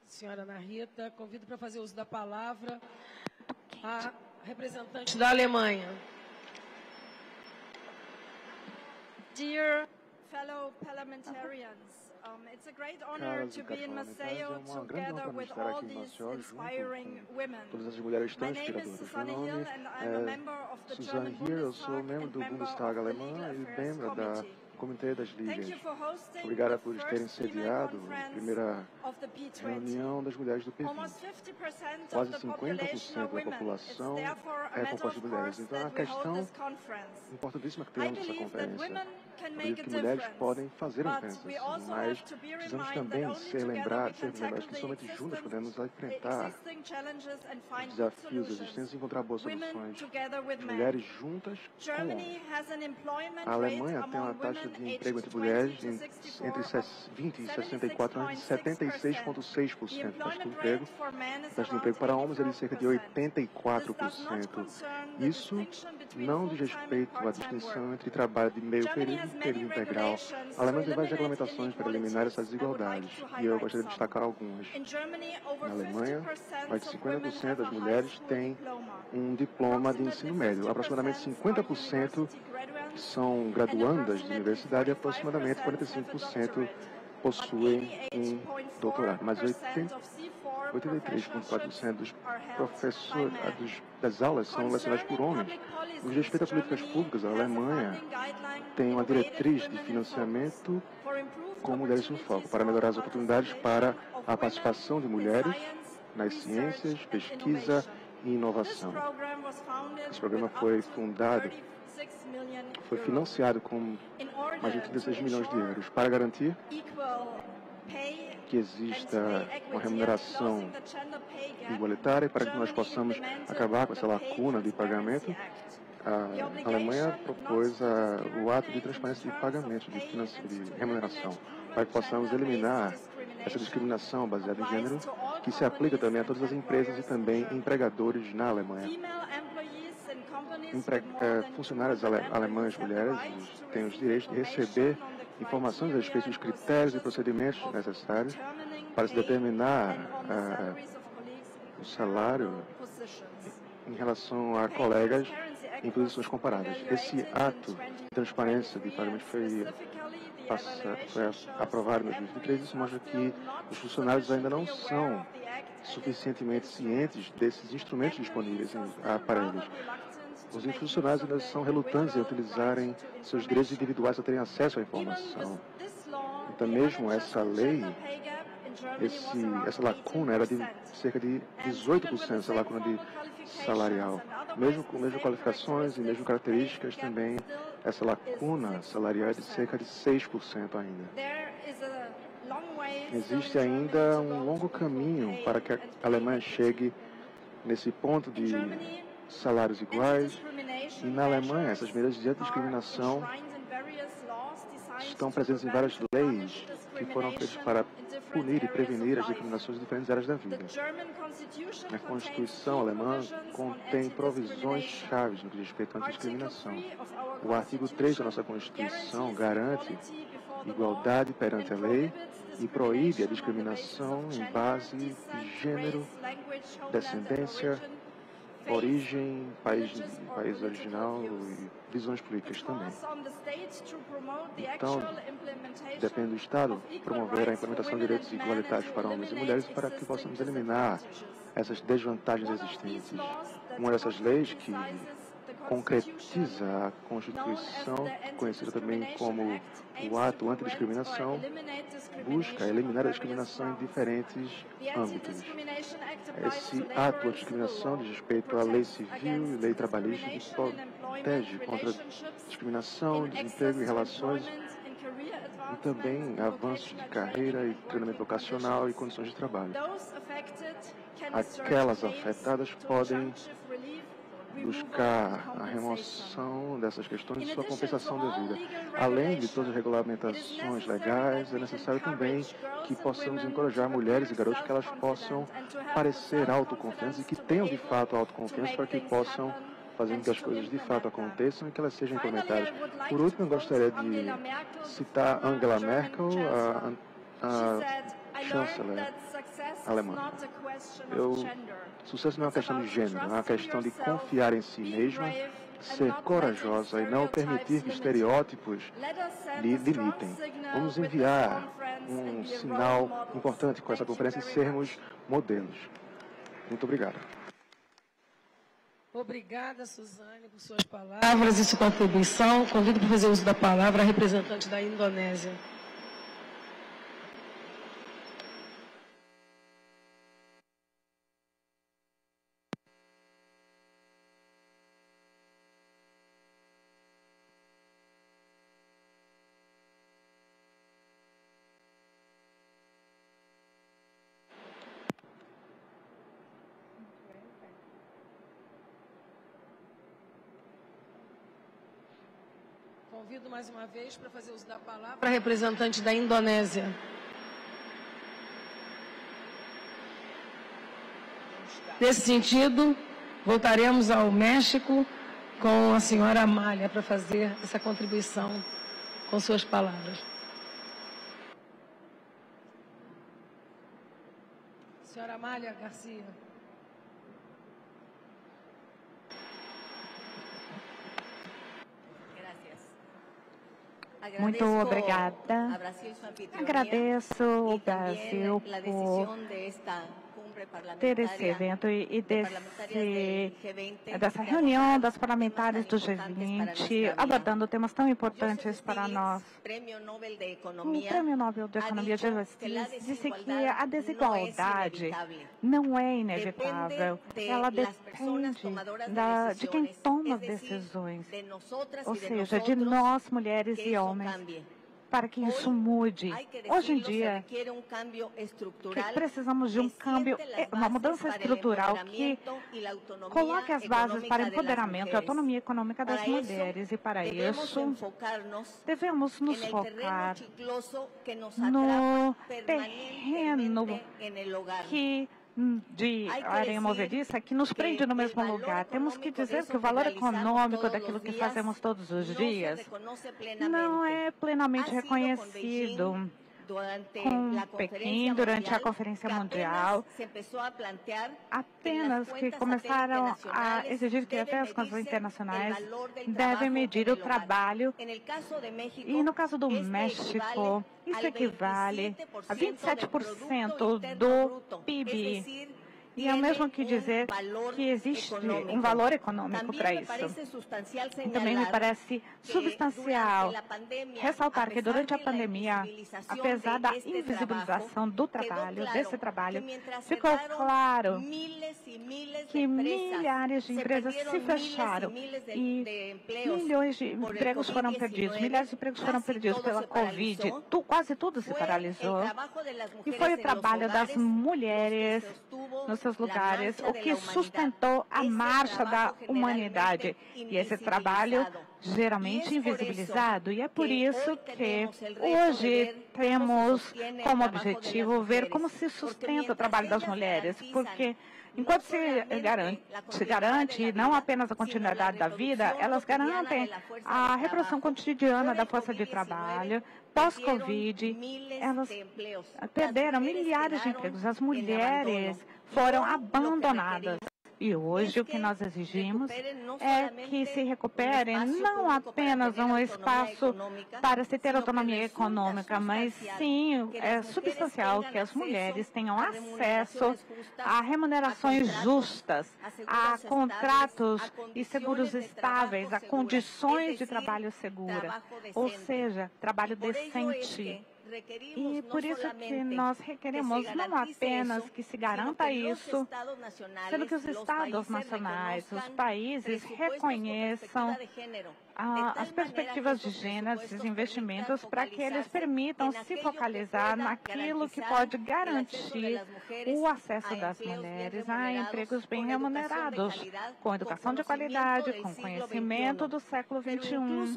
senhora Ana Rita. Convido para fazer uso da palavra a representante da Alemanha. Dear fellow parliamentarians, it's a great honor to be in Maceió together with all these inspiring women. My name is Susanne Hill and I'm a member of the German Bundestag and member of the Legal Affairs Committee. Comitê das Líderes. Obrigada por terem sediado a primeira reunião das mulheres do Pequim. Quase 50% da população é composta de mulheres. Então, é uma questão importantíssima que tenhamos essa conferência. Acredito que mulheres podem fazer a diferença, mas precisamos também ser lembrados que somente juntas podemos enfrentar os desafios existentes e encontrar boas soluções. Mulheres juntas com homens. A Alemanha tem uma taxa de emprego entre mulheres entre 20 e 64 anos de 76,6% taxa de emprego. A taxa de emprego para homens é de cerca de 84%. Isso não diz respeito à distinção entre trabalho de meio período e período integral. A Alemanha tem várias regulamentações para eliminar essas desigualdades, e eu gostaria de destacar algumas. Na Alemanha, mais de 50% das mulheres têm um diploma de ensino médio. Aproximadamente 50% são graduandas de universidade e aproximadamente 45% possuem um doutorado. Mas 83,4% dos professores das aulas são lecionadas por homens. No que diz respeito a políticas públicas, a Alemanha tem uma diretriz de financiamento com mulheres no foco, para melhorar as oportunidades para a participação de mulheres nas ciências, pesquisa e inovação. Esse programa foi financiado com mais de 36 milhões de euros para garantir que exista uma remuneração igualitária para que nós possamos acabar com essa lacuna de pagamento. A Alemanha propôs o ato de transparência de pagamento, de remuneração, para que possamos eliminar essa discriminação baseada em gênero, que se aplica também a todas as empresas e também empregadores na Alemanha. Funcionárias alemãs mulheres têm os direitos de receber informações a respeito dos critérios e procedimentos necessários para se determinar o salário em relação a colegas em posições comparadas. Esse ato de transparência de pagamento foi aprovado em 2013. Isso mostra que os funcionários ainda não são suficientemente cientes desses instrumentos disponíveis para eles. Os funcionários ainda são relutantes em utilizarem seus direitos individuais a terem acesso à informação. Então, mesmo essa lei essa lacuna era de cerca de 18%, essa lacuna de salarial. Mesmo com mesmas qualificações e mesmas características, também essa lacuna salarial é de cerca de 6% ainda. Existe ainda um longo caminho para que a Alemanha chegue nesse ponto de salários iguais. E na Alemanha, essas medidas de antidiscriminação estão presentes em várias leis que foram feitas para punir e prevenir as discriminações em diferentes áreas da vida. A Constituição alemã contém provisões chaves no que diz respeito à antidiscriminação. O artigo 3 da nossa Constituição garante igualdade perante a lei e proíbe a discriminação em base de gênero, descendência, origem, país original e visões políticas também. Então, depende do Estado promover a implementação de direitos igualitários para homens e mulheres para que possamos eliminar essas desvantagens existentes. Uma dessas leis que concretiza a Constituição, conhecida também como o Ato Antidiscriminação, busca eliminar a discriminação em diferentes âmbitos. Esse ato antidiscriminação diz respeito à lei civil e lei trabalhista que protege contra discriminação, desemprego e relações, e também avanços de carreira e treinamento vocacional e condições de trabalho. Aquelas afetadas podem buscar a remoção dessas questões e sua compensação devida. Além de todas as regulamentações legais, é necessário também que possamos encorajar mulheres e garotos que elas possam parecer autoconfiantes e que tenham de fato autoconfiança para que possam fazer com que as coisas de fato aconteçam e que elas sejam implementadas. Por último, eu gostaria de citar Angela Merkel, a chanceler alemã. Sucesso não é uma questão de gênero, é uma questão de confiar em si mesma, ser corajosa e não permitir que estereótipos lhe limitem. Vamos enviar um sinal importante com essa conferência e sermos modelos. Muito obrigado. Obrigada, Suzane, por suas palavras e sua contribuição. Convido para fazer uso da palavra a representante da Indonésia. Convido mais uma vez para fazer uso da palavra para a representante da Indonésia. Nesse sentido, voltaremos ao México com a senhora Amália para fazer essa contribuição com suas palavras. Senhora Amália Garcia. Muito obrigada. Agradeço ao Brasil por ter esse evento e dessa reunião das parlamentares do G20, abordando temas tão importantes para nós. O Prêmio Nobel de Economia de Justiça disse que a desigualdade não é inevitável, ela depende de quem toma as decisões, ou seja, de nós, mulheres e homens, para que isso mude. Hoje em dia, precisamos de um câmbio, uma mudança estrutural que coloque as bases para o empoderamento e autonomia econômica das mulheres. E para isso, devemos nos focar no terreno de areia movediça que nos prende no mesmo lugar. Temos que dizer que o valor econômico daquilo que fazemos todos os dias não é plenamente reconhecido. Com Pequim, durante a Conferência Mundial, apenas que começaram a exigir que até as contas internacionais devem medir o trabalho. E no caso do México, isso equivale a 27% do PIB. E é o mesmo que dizer que existe um valor econômico para isso. E também me parece substancial ressaltar que durante a pandemia, apesar da invisibilização do trabalho, desse trabalho, ficou claro que milhares de empresas se fecharam e milhões de empregos foram perdidos, milhares de empregos foram perdidos pela Covid, quase tudo se paralisou. E foi o trabalho das mulheres nos seus lugares o que sustentou a marcha da humanidade. E esse trabalho geralmente invisibilizado. E é por isso que hoje temos como objetivo ver como se sustenta o trabalho das mulheres, porque enquanto se garante não apenas a continuidade da vida, elas garantem a reprodução cotidiana da força de trabalho. Pós-Covid, elas perderam milhares de empregos. As mulheres foram abandonadas. E hoje o que nós exigimos é que se recupere não apenas um espaço para se ter autonomia econômica, mas sim, é substancial que as mulheres tenham acesso a remunerações justas, a contratos e seguros estáveis, a condições de trabalho segura, ou seja, trabalho decente. E por isso que nós requeremos não apenas que se garanta isso, sendo que os estados nacionais, os países reconheçam as perspectivas de gênero, esses investimentos, para que eles permitam se focalizar naquilo que pode garantir o acesso das mulheres a empregos bem remunerados, com educação de qualidade, com conhecimento do século XXI.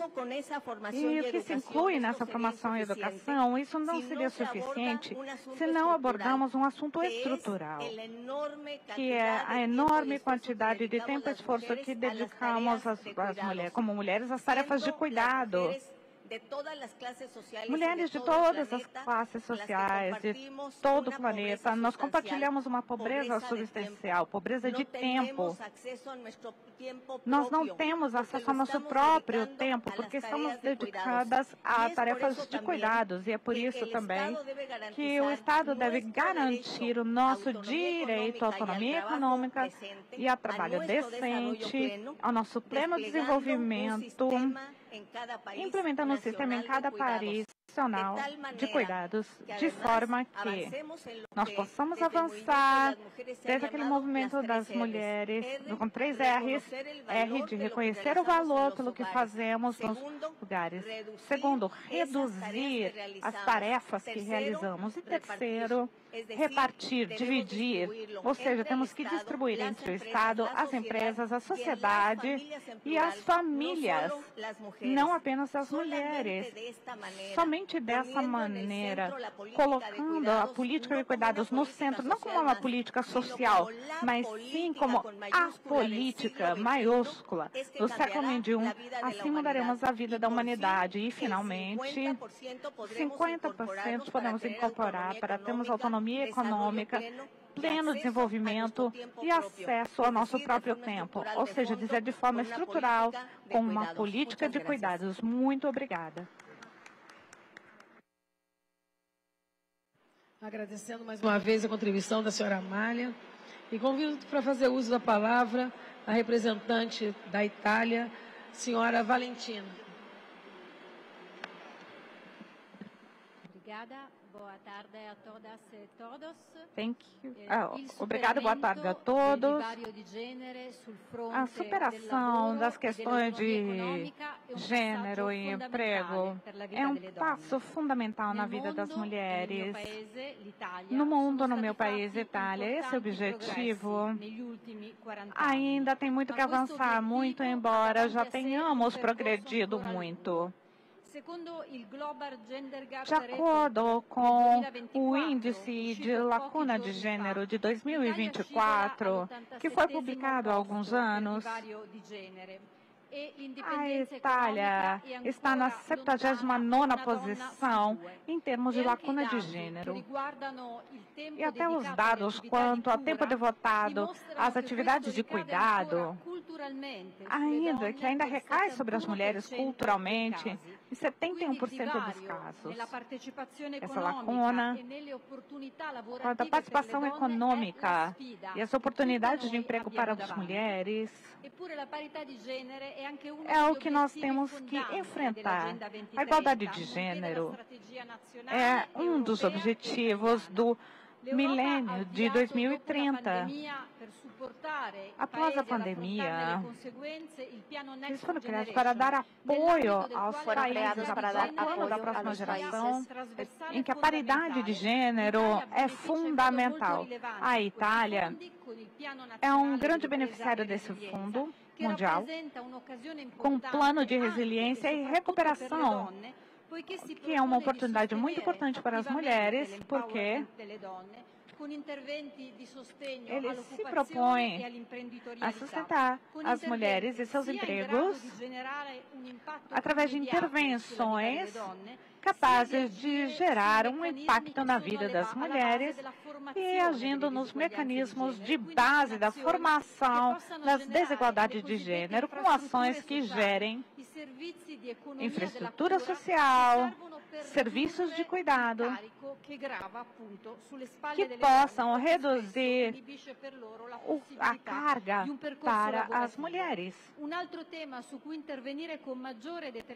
E o que se inclui nessa formação e educação, isso não seria suficiente se não abordamos um assunto estrutural, que é a enorme quantidade de tempo e esforço que dedicamos às mulheres, como mulheres, às tarefas de cuidado. Mulheres de todas as classes sociais, de todo o planeta, nós compartilhamos uma pobreza substancial, pobreza de tempo. Nós não temos acesso ao nosso próprio tempo, porque estamos dedicadas a tarefas de cuidados. E é por isso também que o Estado deve garantir o nosso direito à autonomia econômica e a trabalho decente, ao nosso pleno desenvolvimento, implementando um sistema em cada país nacional de cuidados, de forma que nós possamos avançar desde aquele movimento das mulheres, com 3 R's, R de reconhecer o valor pelo que fazemos nos lugares. Segundo, reduzir as tarefas que realizamos. E terceiro, repartir, dividir, ou seja, temos que distribuir entre o Estado, as empresas, a sociedade e as famílias, não apenas as mulheres. Somente dessa maneira, colocando a política de cuidados no centro, não como uma política social, mas sim como a política maiúscula do século XXI, assim mudaremos a vida da humanidade. E, finalmente, 50% podemos incorporar para termos autonomia econômica, pleno desenvolvimento e acesso ao nosso próprio tempo, ou seja, dizer de forma estrutural, com uma política de cuidados. Muito obrigada. Agradecendo mais uma vez a contribuição da senhora Amália e convido para fazer uso da palavra a representante da Itália, senhora Valentina. Obrigada. Boa tarde a todas e todos. Obrigada, boa tarde a todos. A superação das questões de gênero e emprego é um passo fundamental na vida das mulheres. No mundo, no meu país, Itália, esse objetivo ainda tem muito que avançar, muito embora já tenhamos progredido muito. De acordo com o Índice de Lacuna de Gênero de 2024, que foi publicado há alguns anos, a Itália está na 79ª posição em termos de lacuna de gênero. E até os dados quanto a tempo devotado às atividades de cuidado ainda recai sobre as mulheres culturalmente em 71% dos casos. Essa lacuna quanto à participação econômica e as oportunidades de emprego para as mulheres é o que nós temos que enfrentar. A igualdade de gênero é um dos objetivos do milênio de 2030. Após a pandemia, eles foram criados para dar apoio aos países, para dar apoio da próxima geração, em que a paridade de gênero é fundamental. A Itália é um grande beneficiário desse fundo mundial, com um plano de resiliência e recuperação, que é uma oportunidade muito importante para as mulheres, porque ele se propõe a sustentar as mulheres e seus empregos através de intervenções capazes de gerar um impacto na vida das mulheres e agindo nos mecanismos de base da formação das desigualdades de gênero, com ações que gerem infraestrutura social, serviços de cuidado que possam reduzir a carga para as mulheres.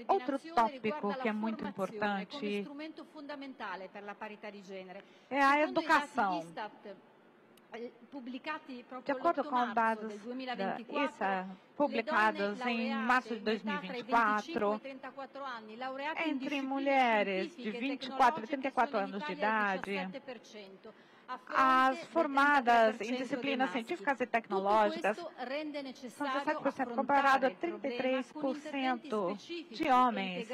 Outro tópico que é muito importante é a educação. De acordo com dados da ISA, publicados em março de 2024, entre mulheres de 24 e 34 anos de idade, as formadas em disciplinas científicas e tecnológicas são 17% comparado a 33% de homens.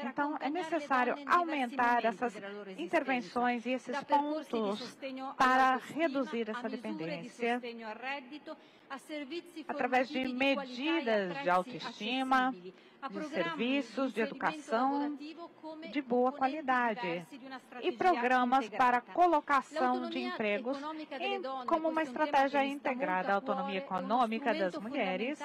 Então, é necessário aumentar essas intervenções e esses pontos para reduzir essa dependência através de medidas de autoestima, de serviços de educação de boa qualidade e programas para colocação de empregos como uma estratégia integrada à autonomia econômica das mulheres.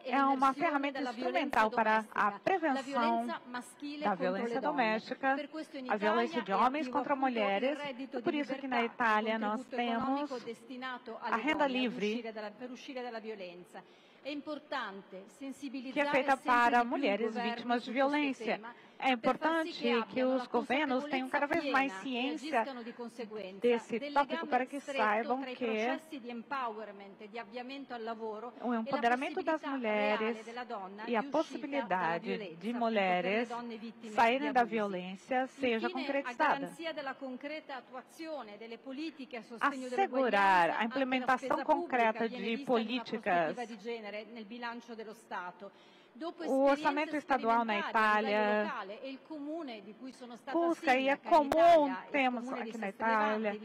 É uma ferramenta instrumental para a prevenção da violência doméstica, a violência de homens contra mulheres. É por isso que na Itália nós temos a renda livre, que é feita para mulheres vítimas de violência. É importante que os governos tenham cada vez mais ciência desse tópico para que saibam que o empoderamento das mulheres e a possibilidade de mulheres saírem da violência seja concretizada. Assegurar a implementação concreta de políticas. O orçamento estadual na Itália busca, e é comum, temos aqui na Itália,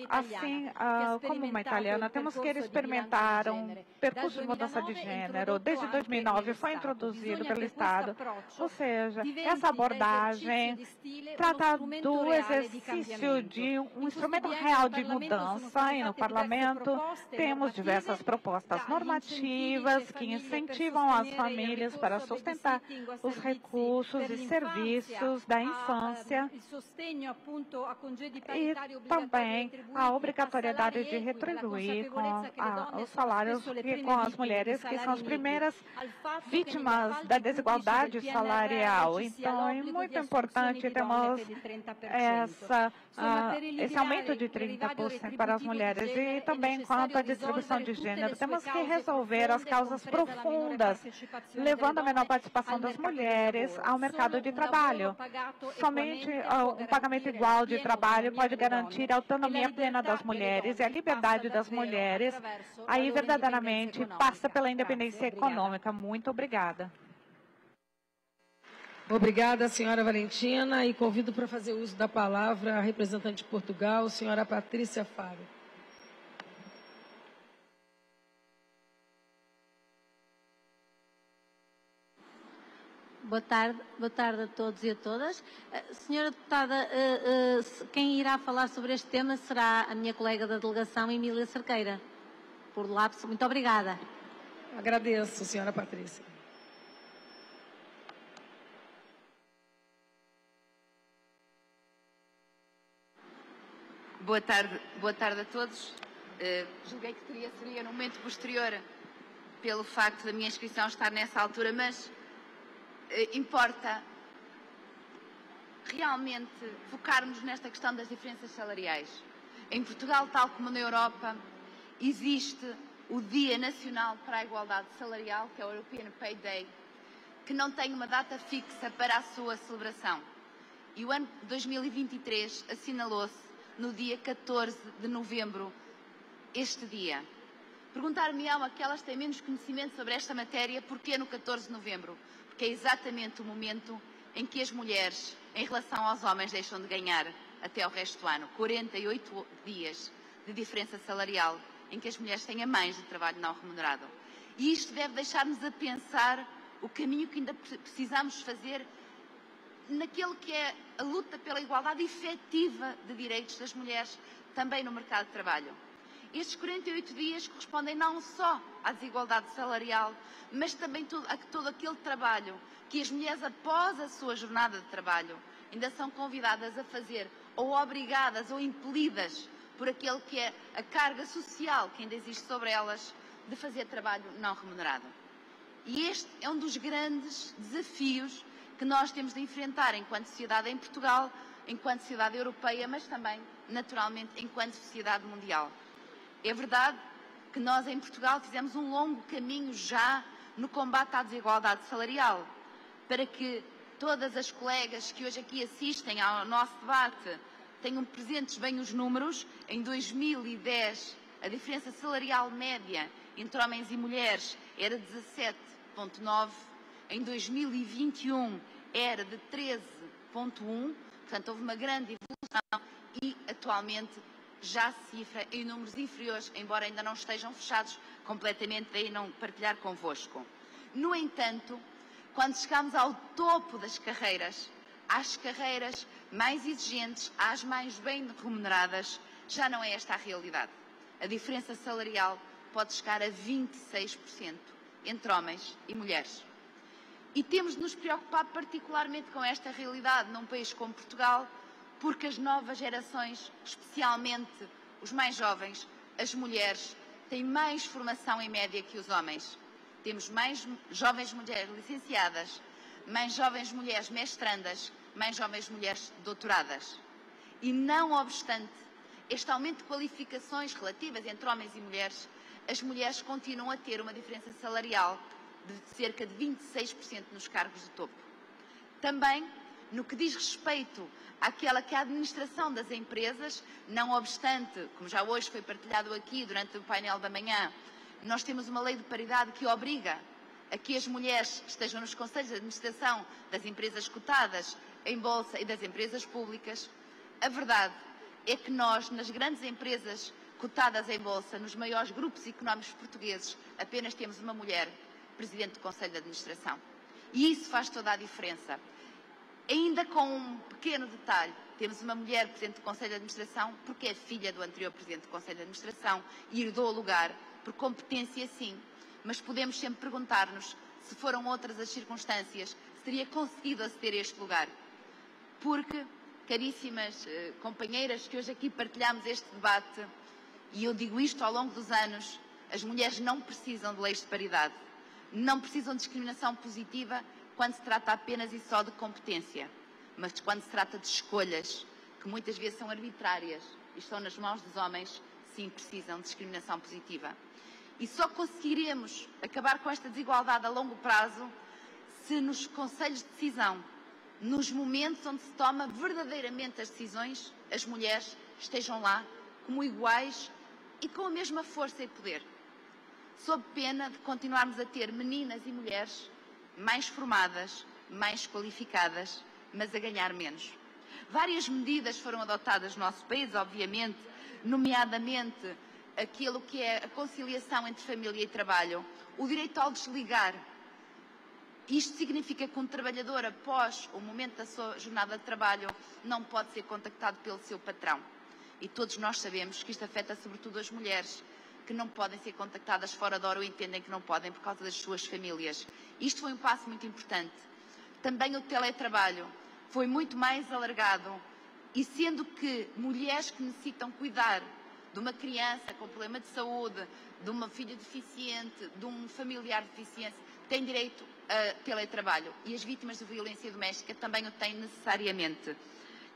assim como uma italiana, temos que eles experimentaram percurso de mudança de gênero. Desde 2009 foi introduzido pelo Estado, ou seja, essa abordagem trata do exercício de um instrumento real de mudança, e no Parlamento temos diversas propostas normativas que incentivam as famílias para sustentar os recursos e serviços da infância e também a obrigatoriedade de retribuir com os salários com as mulheres, que são as primeiras vítimas da desigualdade salarial. Então, é muito importante termos esse aumento de 30% para as mulheres. E também quanto à distribuição de gênero, temos que resolver as causas profundas, levando a menor participação das mulheres ao mercado de trabalho. Somente um pagamento igual de trabalho pode garantir a autonomia plena das mulheres e a liberdade das mulheres. Aí, verdadeiramente, passa pela independência econômica. Muito obrigada. Obrigada, senhora Valentina, e convido para fazer uso da palavra a representante de Portugal, senhora Patrícia Faro. Boa tarde a todos e a todas. Senhora deputada, quem irá falar sobre este tema será a minha colega da delegação, Emília Cerqueira. por lapso. Muito obrigada. Agradeço, senhora Patrícia. Boa tarde a todos. Julguei que seria no momento posterior, pelo facto da minha inscrição estar nessa altura, mas importa realmente focarmos nesta questão das diferenças salariais. Em Portugal, tal como na Europa, existe o Dia Nacional para a Igualdade Salarial, que é o European Pay Day, que não tem uma data fixa para a sua celebração. E o ano 2023 assinalou-se no dia 14 de novembro, este dia. Perguntar-me-ão aquelas que têm menos conhecimento sobre esta matéria, porquê no 14 de novembro? Porque é exatamente o momento em que as mulheres, em relação aos homens, deixam de ganhar até o resto do ano. 48 dias de diferença salarial em que as mulheres têm a mais de trabalho não remunerado. E isto deve deixar-nos a pensar o caminho que ainda precisamos fazer naquele que é a luta pela igualdade efetiva de direitos das mulheres também no mercado de trabalho. Estes 48 dias correspondem não só à desigualdade salarial, mas também a todo aquele trabalho que as mulheres, após a sua jornada de trabalho, ainda são convidadas a fazer, ou obrigadas ou impelidas por aquele que é a carga social que ainda existe sobre elas, de fazer trabalho não remunerado. E este é um dos grandes desafios que nós temos de enfrentar enquanto sociedade em Portugal, enquanto sociedade europeia, mas também, naturalmente, enquanto sociedade mundial. É verdade que nós em Portugal fizemos um longo caminho já no combate à desigualdade salarial, para que todas as colegas que hoje aqui assistem ao nosso debate tenham presentes bem os números. Em 2010, a diferença salarial média entre homens e mulheres era 17,9%. Em 2021 era de 13,1%, portanto houve uma grande evolução e atualmente já se cifra em números inferiores, embora ainda não estejam fechados completamente, daí não partilhar convosco. No entanto, quando chegamos ao topo das carreiras, às carreiras mais exigentes, às mais bem remuneradas, já não é esta a realidade. A diferença salarial pode chegar a 26% entre homens e mulheres. E temos de nos preocupar particularmente com esta realidade num país como Portugal, porque as novas gerações, especialmente os mais jovens, as mulheres, têm mais formação em média que os homens. Temos mais jovens mulheres licenciadas, mais jovens mulheres mestrandas, mais jovens mulheres doutoradas. E não obstante este aumento de qualificações relativas entre homens e mulheres, as mulheres continuam a ter uma diferença salarial de cerca de 26% nos cargos de topo. Também, no que diz respeito àquela que é a administração das empresas, não obstante, como já hoje foi partilhado aqui durante o painel da manhã, nós temos uma lei de paridade que obriga a que as mulheres estejam nos conselhos de administração das empresas cotadas em bolsa e das empresas públicas. A verdade é que nós, nas grandes empresas cotadas em bolsa, nos maiores grupos económicos portugueses, apenas temos uma mulher presidente do Conselho de Administração. E isso faz toda a diferença. Ainda com um pequeno detalhe, temos uma mulher presidente do Conselho de Administração porque é filha do anterior presidente do Conselho de Administração e herdou o lugar por competência, sim. Mas podemos sempre perguntar-nos se foram outras as circunstâncias, se teria conseguido aceder a este lugar. Porque, caríssimas companheiras que hoje aqui partilhamos este debate, e eu digo isto ao longo dos anos, as mulheres não precisam de leis de paridade. Não precisam de discriminação positiva quando se trata apenas e só de competência, mas quando se trata de escolhas que muitas vezes são arbitrárias e estão nas mãos dos homens, sim, precisam de discriminação positiva. E só conseguiremos acabar com esta desigualdade a longo prazo se nos conselhos de decisão, nos momentos onde se toma verdadeiramente as decisões, as mulheres estejam lá como iguais e com a mesma força e poder. Sob pena de continuarmos a ter meninas e mulheres mais formadas, mais qualificadas, mas a ganhar menos. Várias medidas foram adotadas no nosso país, obviamente, nomeadamente aquilo que é a conciliação entre família e trabalho, o direito ao desligar. Isto significa que um trabalhador, após o momento da sua jornada de trabalho, não pode ser contactado pelo seu patrão. E todos nós sabemos que isto afeta sobretudo as mulheres, que não podem ser contactadas fora de hora ou entendem que não podem por causa das suas famílias. Isto foi um passo muito importante. Também o teletrabalho foi muito mais alargado e sendo que mulheres que necessitam cuidar de uma criança com problema de saúde, de uma filha deficiente, de um familiar deficiente, têm direito a teletrabalho e as vítimas de violência doméstica também o têm necessariamente.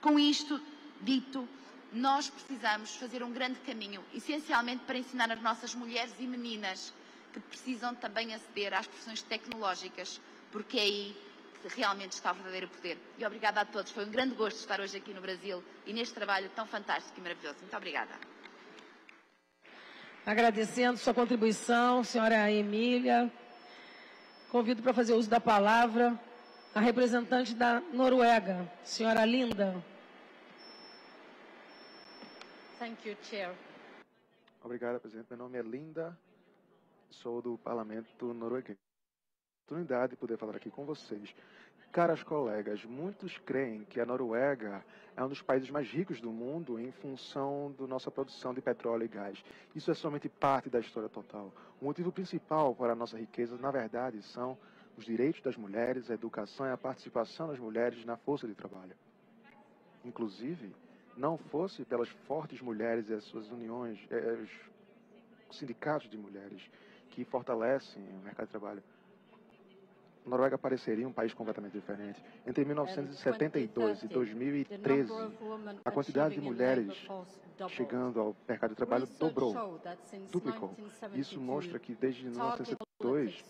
Com isto dito, nós precisamos fazer um grande caminho, essencialmente para ensinar as nossas mulheres e meninas que precisam também aceder às profissões tecnológicas, porque é aí que realmente está o verdadeiro poder. E obrigada a todos. Foi um grande gosto estar hoje aqui no Brasil e neste trabalho tão fantástico e maravilhoso. Muito obrigada. Agradecendo sua contribuição, senhora Emília. Convido para fazer uso da palavra a representante da Noruega, senhora Linda. Thank you, Chair. Obrigada, presidente. Meu nome é Linda, sou do Parlamento norueguês. Oportunidade de poder falar aqui com vocês. Caras colegas, muitos creem que a Noruega é um dos países mais ricos do mundo em função da nossa produção de petróleo e gás. Isso é somente parte da história total. O motivo principal para a nossa riqueza, na verdade, são os direitos das mulheres, a educação e a participação das mulheres na força de trabalho. Inclusive, não fosse pelas fortes mulheres e as suas uniões, os sindicatos de mulheres que fortalecem o mercado de trabalho, a Noruega pareceria um país completamente diferente. Entre 1972 e 2013, a quantidade de mulheres chegando ao mercado de trabalho duplicou. Isso mostra que desde 1972,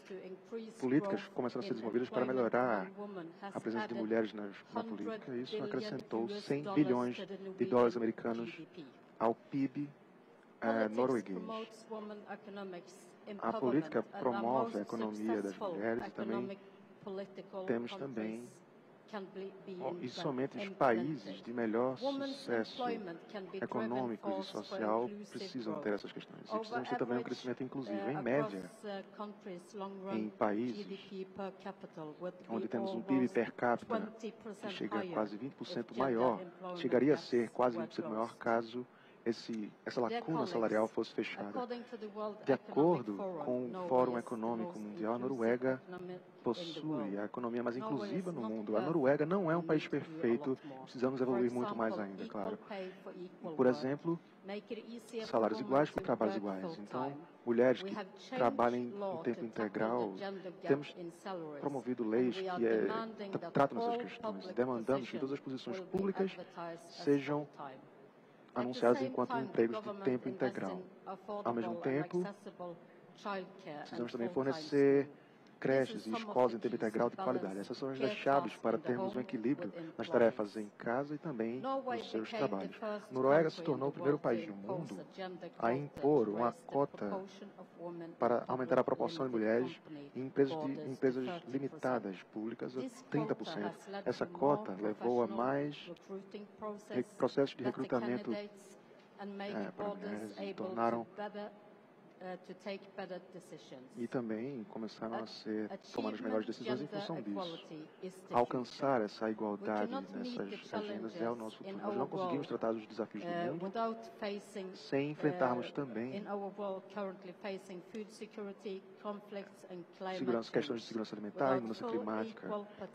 políticas começaram a ser desenvolvidas para melhorar a presença de mulheres na política. Isso acrescentou 100 bilhões de dólares americanos ao PIB norueguês. A política promove a economia das mulheres e também temos também, e somente os países de melhor sucesso econômico e social precisam ter essas questões. E precisamos ter também um crescimento inclusivo. Em média, em países onde temos um PIB per capita que chega a quase 20% maior, chegaria a ser quase 20% maior caso essa lacuna salarial fosse fechada. De acordo com o Fórum Econômico Mundial, a Noruega possui a economia mais inclusiva no mundo. A Noruega não é um país perfeito, precisamos evoluir muito mais ainda, claro. Por exemplo, salários iguais por trabalhos iguais. Então, mulheres que trabalhem em tempo integral, temos promovido leis que tratam essas questões, demandando que todas as posições públicas sejam anunciados enquanto empregos de tempo integral. Ao mesmo tempo, precisamos também fornecer creches e escolas em tempo integral de qualidade. Essas são as chaves para termos um equilíbrio nas tarefas em casa e também nos seus trabalhos. Noruega se tornou o primeiro país do mundo a impor uma cota para aumentar a proporção de mulheres em empresas limitadas públicas a 30%. Essa cota levou a mais processos de recrutamento para mulheres e tornaram e também começaram a ser tomadas melhores decisões em função disso. Alcançar essa igualdade nessas agendas é o nosso futuro. Nós não conseguimos tratar os desafios do mundo sem enfrentarmos também questões de segurança alimentar e mudança climática,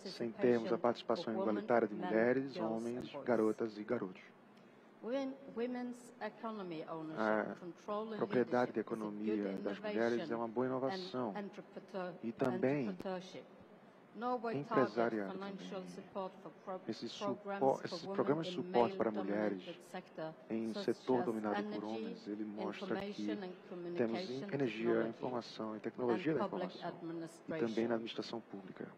sem termos a participação igualitária de mulheres, homens, garotas e garotos. A propriedade de economia das mulheres é uma boa inovação e também empresarial. Esses programas de suporte para mulheres em setor dominado por homens, ele mostra que temos energia, informação e tecnologia da informação e também na administração pública.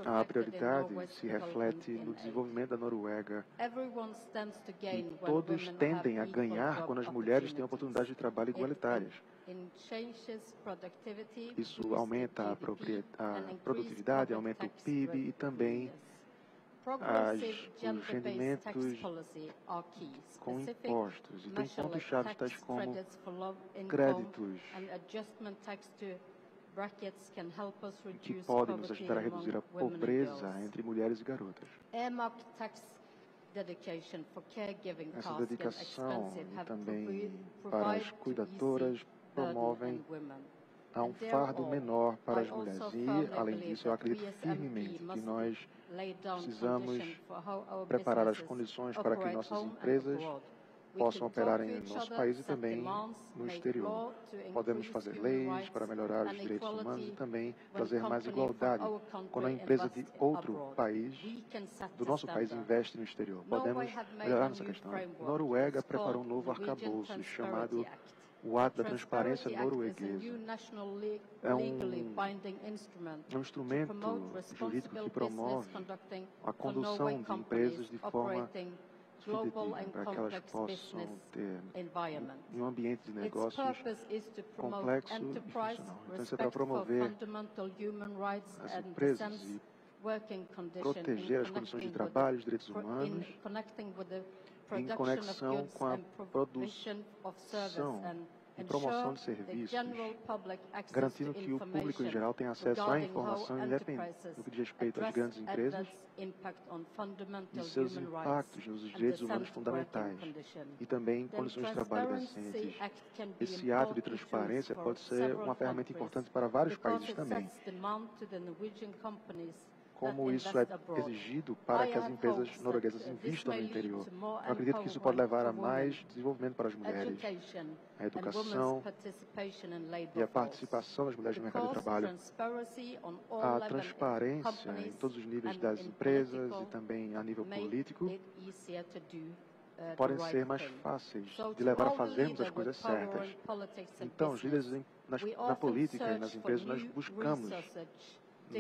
A prioridade se reflete no desenvolvimento da Noruega e todos tendem a ganhar quando as mulheres têm oportunidades de trabalho igualitárias. Isso aumenta a produtividade, aumenta o PIB e também os rendimentos com impostos. E tem pontos-chave tais como créditos que podem nos ajudar a reduzir a pobreza entre mulheres e garotas. Essa dedicação também para as cuidadoras promovem a um fardo menor para as mulheres. E, além disso, eu acredito firmemente que nós precisamos preparar as condições para que nossas empresas possam operar em nosso país e também no exterior. Podemos fazer leis para melhorar os direitos humanos e também trazer mais igualdade. Quando a empresa de outro país, do nosso país, investe no exterior, podemos melhorar nessa questão. Noruega preparou um novo arcabouço chamado o Ato da Transparência Norueguesa. É um instrumento jurídico que promove a condução de empresas de forma para que elas possam ter um ambiente de negócios complexo e funcional. Então, isso é para promover as empresas e proteger as condições de trabalho, os direitos humanos, em conexão com a produção e promoção de serviços, garantindo que o público em geral tenha acesso à informação independente no que diz respeito às grandes empresas e seus impactos nos direitos humanos fundamentais e também em condições de trabalho decentes. Esse ato de transparência pode ser uma ferramenta importante para vários países também, como isso é exigido para que as empresas norueguesas invistam no interior. Eu acredito que isso pode levar a mais desenvolvimento para as mulheres, a educação e a participação das mulheres no mercado de trabalho, a transparência em todos os níveis das empresas e também a nível político podem ser mais fáceis de levar a fazermos as coisas certas. Então, os líderes na política e nas empresas, nós buscamos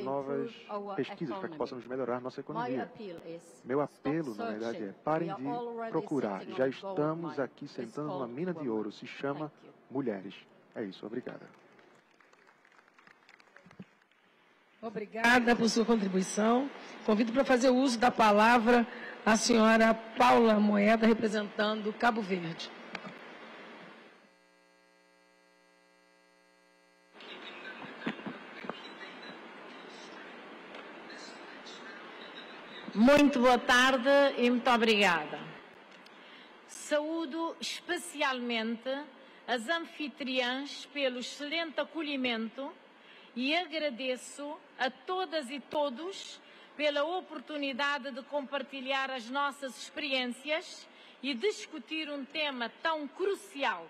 novas pesquisas para que possamos melhorar nossa economia. Meu apelo, na verdade, é parem de procurar. Já estamos aqui sentando numa mina de ouro. Se chama mulheres. É isso. Obrigada. Obrigada por sua contribuição. Convido para fazer uso da palavra a senhora Paula Moeda, representando Cabo Verde. Muito boa tarde e muito obrigada. Saúdo especialmente as anfitriãs pelo excelente acolhimento e agradeço a todas e todos pela oportunidade de compartilhar as nossas experiências e discutir um tema tão crucial,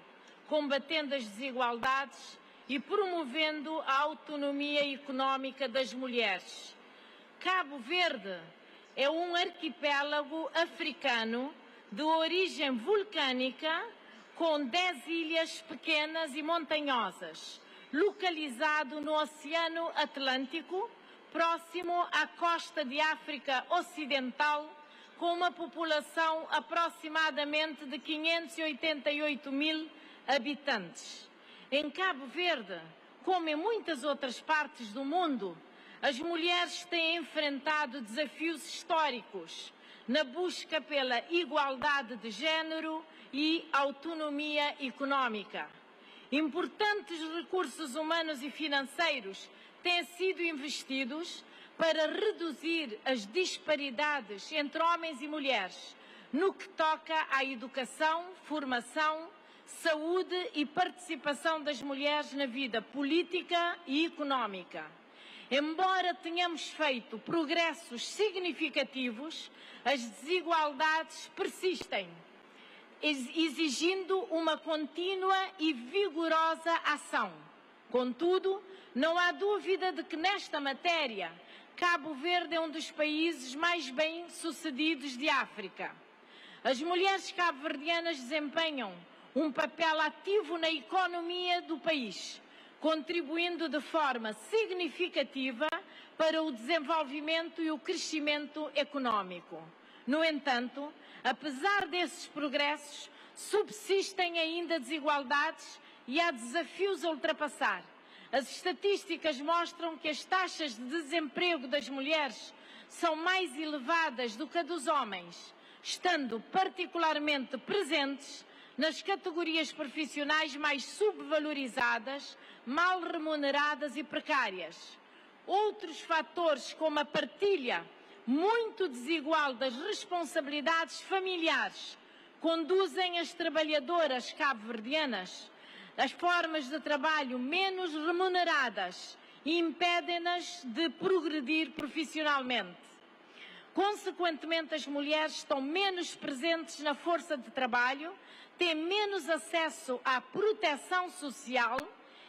combatendo as desigualdades e promovendo a autonomia económica das mulheres. Cabo Verde é um arquipélago africano de origem vulcânica com 10 ilhas pequenas e montanhosas, localizado no Oceano Atlântico, próximo à costa de África Ocidental, com uma população aproximadamente de 588 mil habitantes. Em Cabo Verde, como em muitas outras partes do mundo, as mulheres têm enfrentado desafios históricos na busca pela igualdade de género e autonomia económica. Importantes recursos humanos e financeiros têm sido investidos para reduzir as disparidades entre homens e mulheres no que toca à educação, formação, saúde e participação das mulheres na vida política e económica. Embora tenhamos feito progressos significativos, as desigualdades persistem, exigindo uma contínua e vigorosa ação. Contudo, não há dúvida de que nesta matéria, Cabo Verde é um dos países mais bem-sucedidos de África. As mulheres cabo-verdianas desempenham um papel ativo na economia do país, contribuindo de forma significativa para o desenvolvimento e o crescimento económico. No entanto, apesar desses progressos, subsistem ainda desigualdades e há desafios a ultrapassar. As estatísticas mostram que as taxas de desemprego das mulheres são mais elevadas do que a dos homens, estando particularmente presentes nas categorias profissionais mais subvalorizadas, mal remuneradas e precárias. Outros fatores, como a partilha muito desigual das responsabilidades familiares conduzem as trabalhadoras cabo-verdianas às formas de trabalho menos remuneradas e impedem-nas de progredir profissionalmente. Consequentemente, as mulheres estão menos presentes na força de trabalho, têm menos acesso à proteção social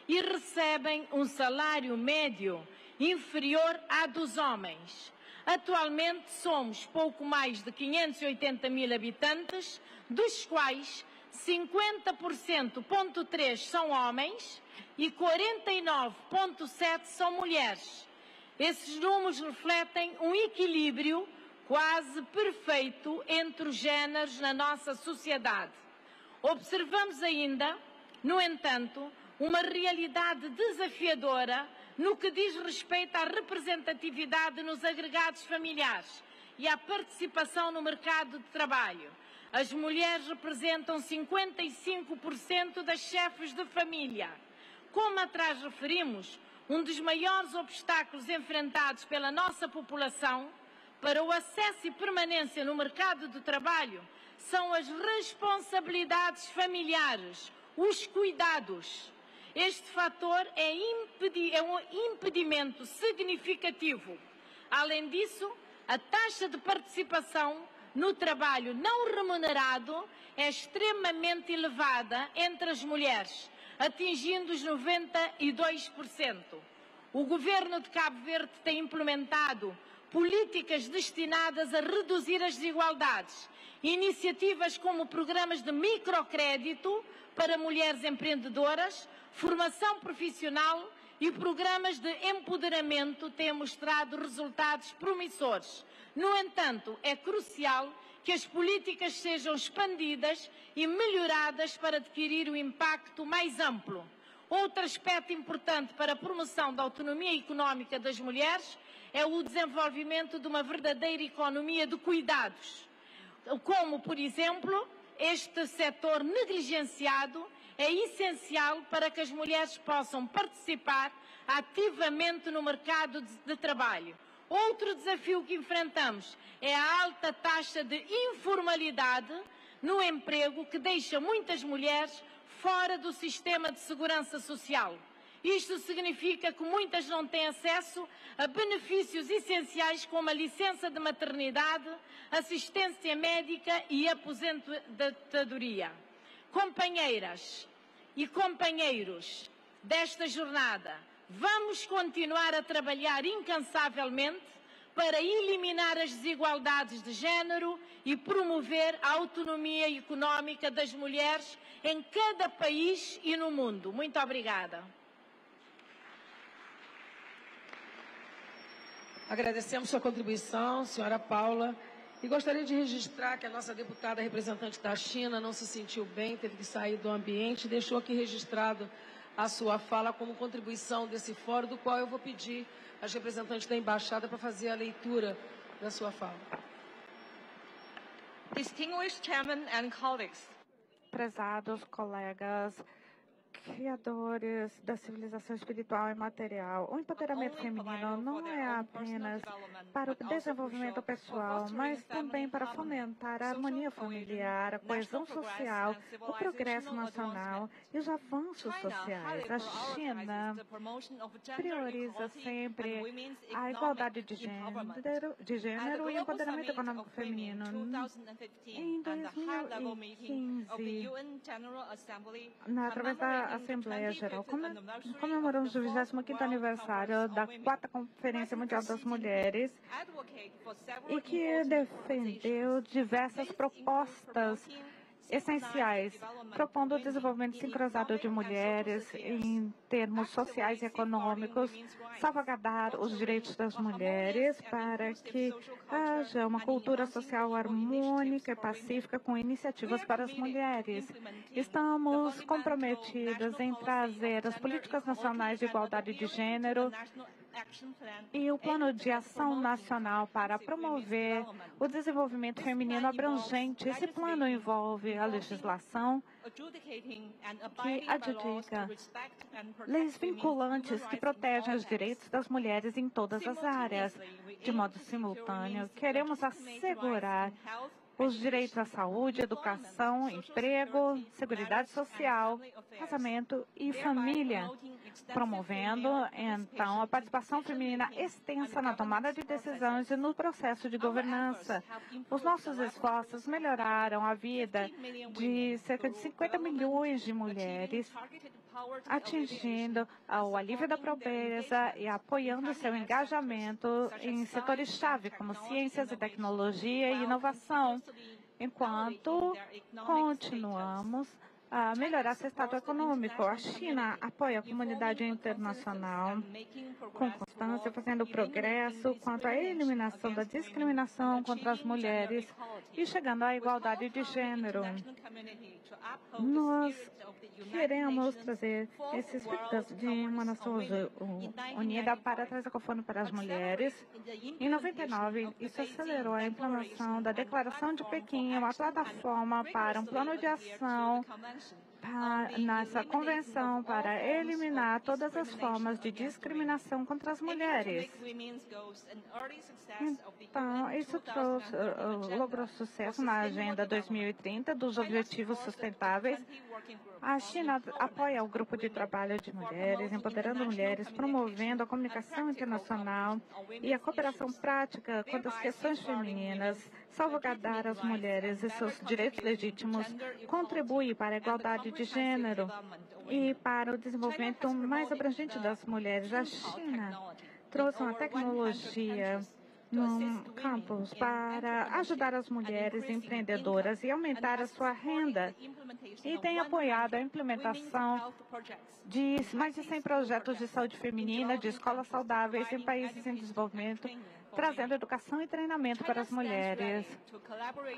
e recebem um salário médio inferior à dos homens. Atualmente somos pouco mais de 580 mil habitantes, dos quais 50,3% são homens e 49,7% são mulheres. Esses números refletem um equilíbrio quase perfeito entre os géneros na nossa sociedade. Observamos ainda, no entanto, uma realidade desafiadora no que diz respeito à representatividade nos agregados familiares e à participação no mercado de trabalho. As mulheres representam 55% das chefes de família. Como atrás referimos, um dos maiores obstáculos enfrentados pela nossa população para o acesso e permanência no mercado de trabalho são as responsabilidades familiares, os cuidados. Este fator é um impedimento significativo. Além disso, a taxa de participação no trabalho não remunerado é extremamente elevada entre as mulheres, atingindo os 92%. O Governo de Cabo Verde tem implementado políticas destinadas a reduzir as desigualdades, iniciativas como programas de microcrédito para mulheres empreendedoras, formação profissional e programas de empoderamento têm mostrado resultados promissores. No entanto, é crucial que as políticas sejam expandidas e melhoradas para adquirir um impacto mais amplo. Outro aspecto importante para a promoção da autonomia económica das mulheres é o desenvolvimento de uma verdadeira economia de cuidados, como, por exemplo, este setor negligenciado é essencial para que as mulheres possam participar ativamente no mercado de trabalho. Outro desafio que enfrentamos é a alta taxa de informalidade no emprego que deixa muitas mulheres fora do sistema de segurança social. Isto significa que muitas não têm acesso a benefícios essenciais como a licença de maternidade, assistência médica e aposentadoria. Companheiras e companheiros desta jornada, vamos continuar a trabalhar incansavelmente para eliminar as desigualdades de género e promover a autonomia económica das mulheres em cada país e no mundo. Muito obrigada. Agradecemos sua contribuição, senhora Paula, e gostaria de registrar que a nossa deputada representante da China não se sentiu bem, teve que sair do ambiente, deixou aqui registrado a sua fala como contribuição desse fórum, do qual eu vou pedir às representantes da embaixada para fazer a leitura da sua fala. Distinguished Chairman and colleagues. Prezados colegas, criadores da civilização espiritual e material. O empoderamento feminino não é apenas para o desenvolvimento pessoal, mas também para fomentar a harmonia familiar, a coesão social, o progresso nacional e os avanços sociais. A China prioriza sempre a igualdade de gênero e o empoderamento econômico feminino. Em 2015, através da Assembleia Geral, comemoramos o 25º aniversário da 4ª Conferência Mundial das Mulheres e que defendeu diversas propostas essenciais, propondo o desenvolvimento sincronizado de mulheres em termos sociais e econômicos, salvaguardar os direitos das mulheres para que haja uma cultura social harmônica e pacífica com iniciativas para as mulheres. Estamos comprometidas em trazer as políticas nacionais de igualdade de gênero e o Plano de Ação Nacional para promover o desenvolvimento feminino abrangente. Esse plano envolve a legislação que adjudica leis vinculantes que protegem os direitos das mulheres em todas as áreas. De modo simultâneo, queremos assegurar os direitos à saúde, educação, emprego, seguridade social, casamento e família, promovendo, então, a participação feminina extensa na tomada de decisões e no processo de governança. Os nossos esforços melhoraram a vida de cerca de 50 milhões de mulheres, atingindo o alívio da pobreza e apoiando seu engajamento em setores-chave, como ciências e tecnologia e inovação, enquanto continuamos a melhorar seu estado econômico. A China apoia a comunidade internacional com constância, fazendo progresso quanto à eliminação da discriminação contra as mulheres e chegando à igualdade de gênero. Nós queremos trazer esses aspectos de uma nação unida para trazer conforto para as mulheres. Em 99, isso acelerou a implementação da Declaração de Pequim, uma plataforma para um plano de ação nessa convenção para eliminar todas as formas de discriminação contra as mulheres. Então, isso logrou sucesso na Agenda 2030 dos Objetivos Sustentáveis. A China apoia o grupo de trabalho de mulheres, empoderando mulheres, promovendo a comunicação internacional e a cooperação prática quanto às questões femininas, salvaguardar as mulheres e seus direitos legítimos, contribui para a igualdade de gênero e para o desenvolvimento mais abrangente das mulheres. A China trouxe uma tecnologia no campus para ajudar as mulheres empreendedoras e aumentar a sua renda, e tem apoiado a implementação de mais de 100 projetos de saúde feminina, de escolas saudáveis em países em desenvolvimento, trazendo educação e treinamento para as mulheres.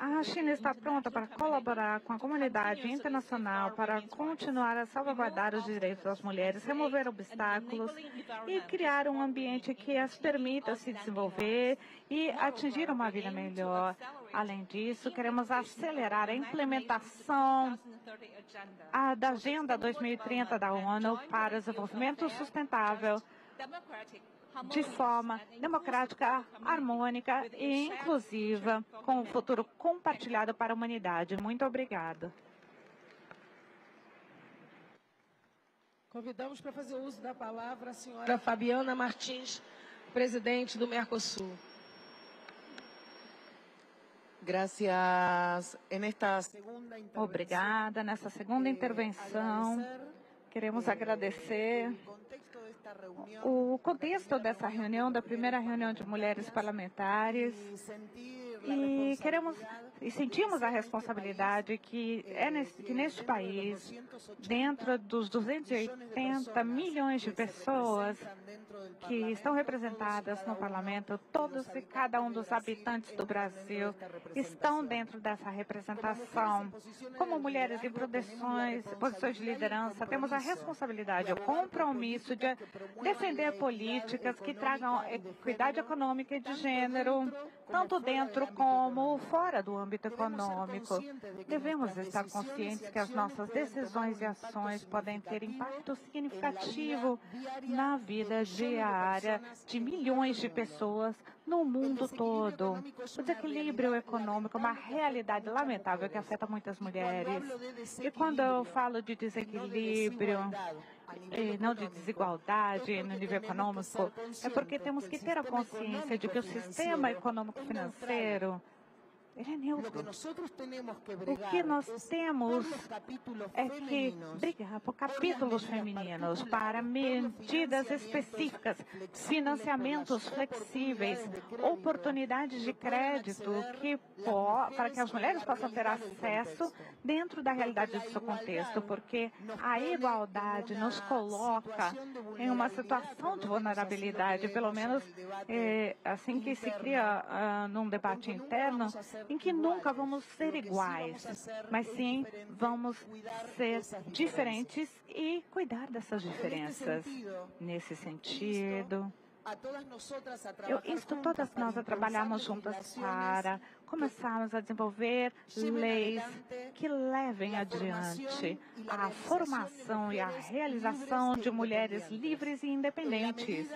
A China está pronta para colaborar com a comunidade internacional para continuar a salvaguardar os direitos das mulheres, remover obstáculos e criar um ambiente que as permita se desenvolver e atingir uma vida melhor. Além disso, queremos acelerar a implementação da Agenda 2030 da ONU para o desenvolvimento sustentável de forma democrática, harmônica e inclusiva, com um futuro compartilhado para a humanidade. Muito obrigada. Convidamos para fazer uso da palavra a senhora Fabiana Martins, presidente do Mercosul. Obrigada. Nessa segunda intervenção, queremos agradecer o contexto dessa reunião, da primeira reunião de mulheres parlamentares, e sentimos a responsabilidade que neste país, dentro dos 280 milhões de pessoas que estão representadas no parlamento, todos e cada um dos habitantes do Brasil estão dentro dessa representação. Como mulheres em posições de liderança, temos a responsabilidade, o compromisso de defender políticas que tragam equidade econômica e de gênero, tanto dentro como fora do âmbito econômico. Devemos estar conscientes que as nossas decisões e ações podem ter impacto significativo na vida diária de milhões de pessoas no mundo todo. O desequilíbrio econômico é uma realidade lamentável que afeta muitas mulheres. E quando eu falo de desequilíbrio, e não de desigualdade no nível econômico, é porque temos que ter a consciência de que o sistema econômico-financeiro ele é neutro. O que nós temos é que brigar por capítulos femininos, para medidas específicas, financiamentos flexíveis, oportunidades de crédito para que as mulheres possam ter acesso dentro da realidade do seu contexto, porque a igualdade nos coloca em uma situação de vulnerabilidade, pelo menos assim que se cria num debate interno, em que nunca vamos ser iguais, mas sim vamos ser diferentes e cuidar dessas diferenças. Nesse sentido, Eu insto todas nós a trabalharmos juntas para começarmos a desenvolver leis que levem adiante a formação e a realização de mulheres livres e independentes.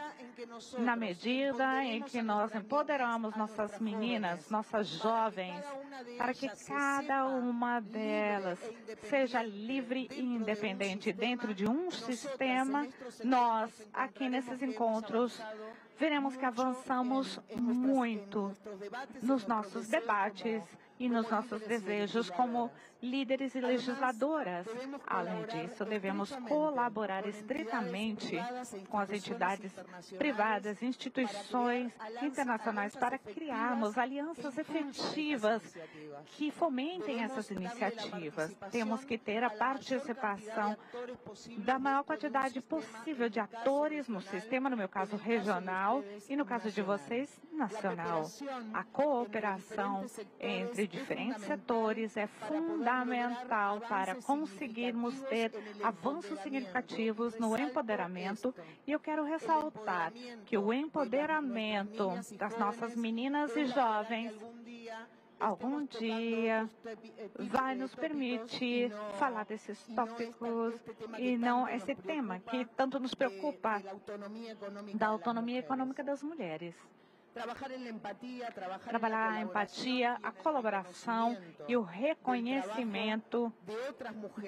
Na medida em que nós empoderamos nossas meninas, nossas jovens, para que cada uma delas seja livre e independente dentro de um sistema, nós, aqui nesses encontros, veremos que avançamos muito nos nossos debates e nos nossos desejos como líderes e legisladoras. Além disso, devemos colaborar estritamente com as entidades privadas, instituições internacionais para criarmos alianças efetivas que fomentem essas iniciativas. Temos que ter a participação da maior quantidade possível de atores no sistema, no meu caso regional, e no caso de vocês, nacional. A cooperação entre diferentes setores é fundamental para conseguirmos ter avanços significativos no empoderamento, e eu quero ressaltar que o empoderamento das nossas meninas e jovens algum dia vai nos permitir falar desses tópicos e não esse tema que tanto nos preocupa, da autonomia econômica das mulheres. Trabalhar a empatia, a colaboração e o reconhecimento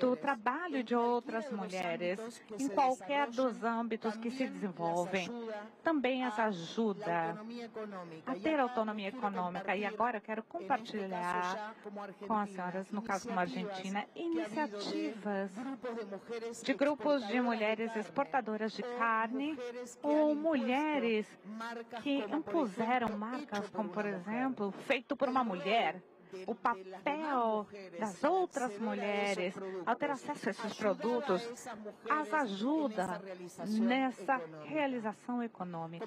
do trabalho de outras mulheres em qualquer dos âmbitos que se desenvolvem. Também as ajuda a ter autonomia econômica. E agora eu quero compartilhar com as senhoras, no caso como a Argentina, iniciativas de grupos de mulheres exportadoras de carne ou mulheres que impuseram marcas como, por exemplo, feito por uma mulher. O papel das outras mulheres ao ter acesso a esses produtos as ajuda nessa realização econômica.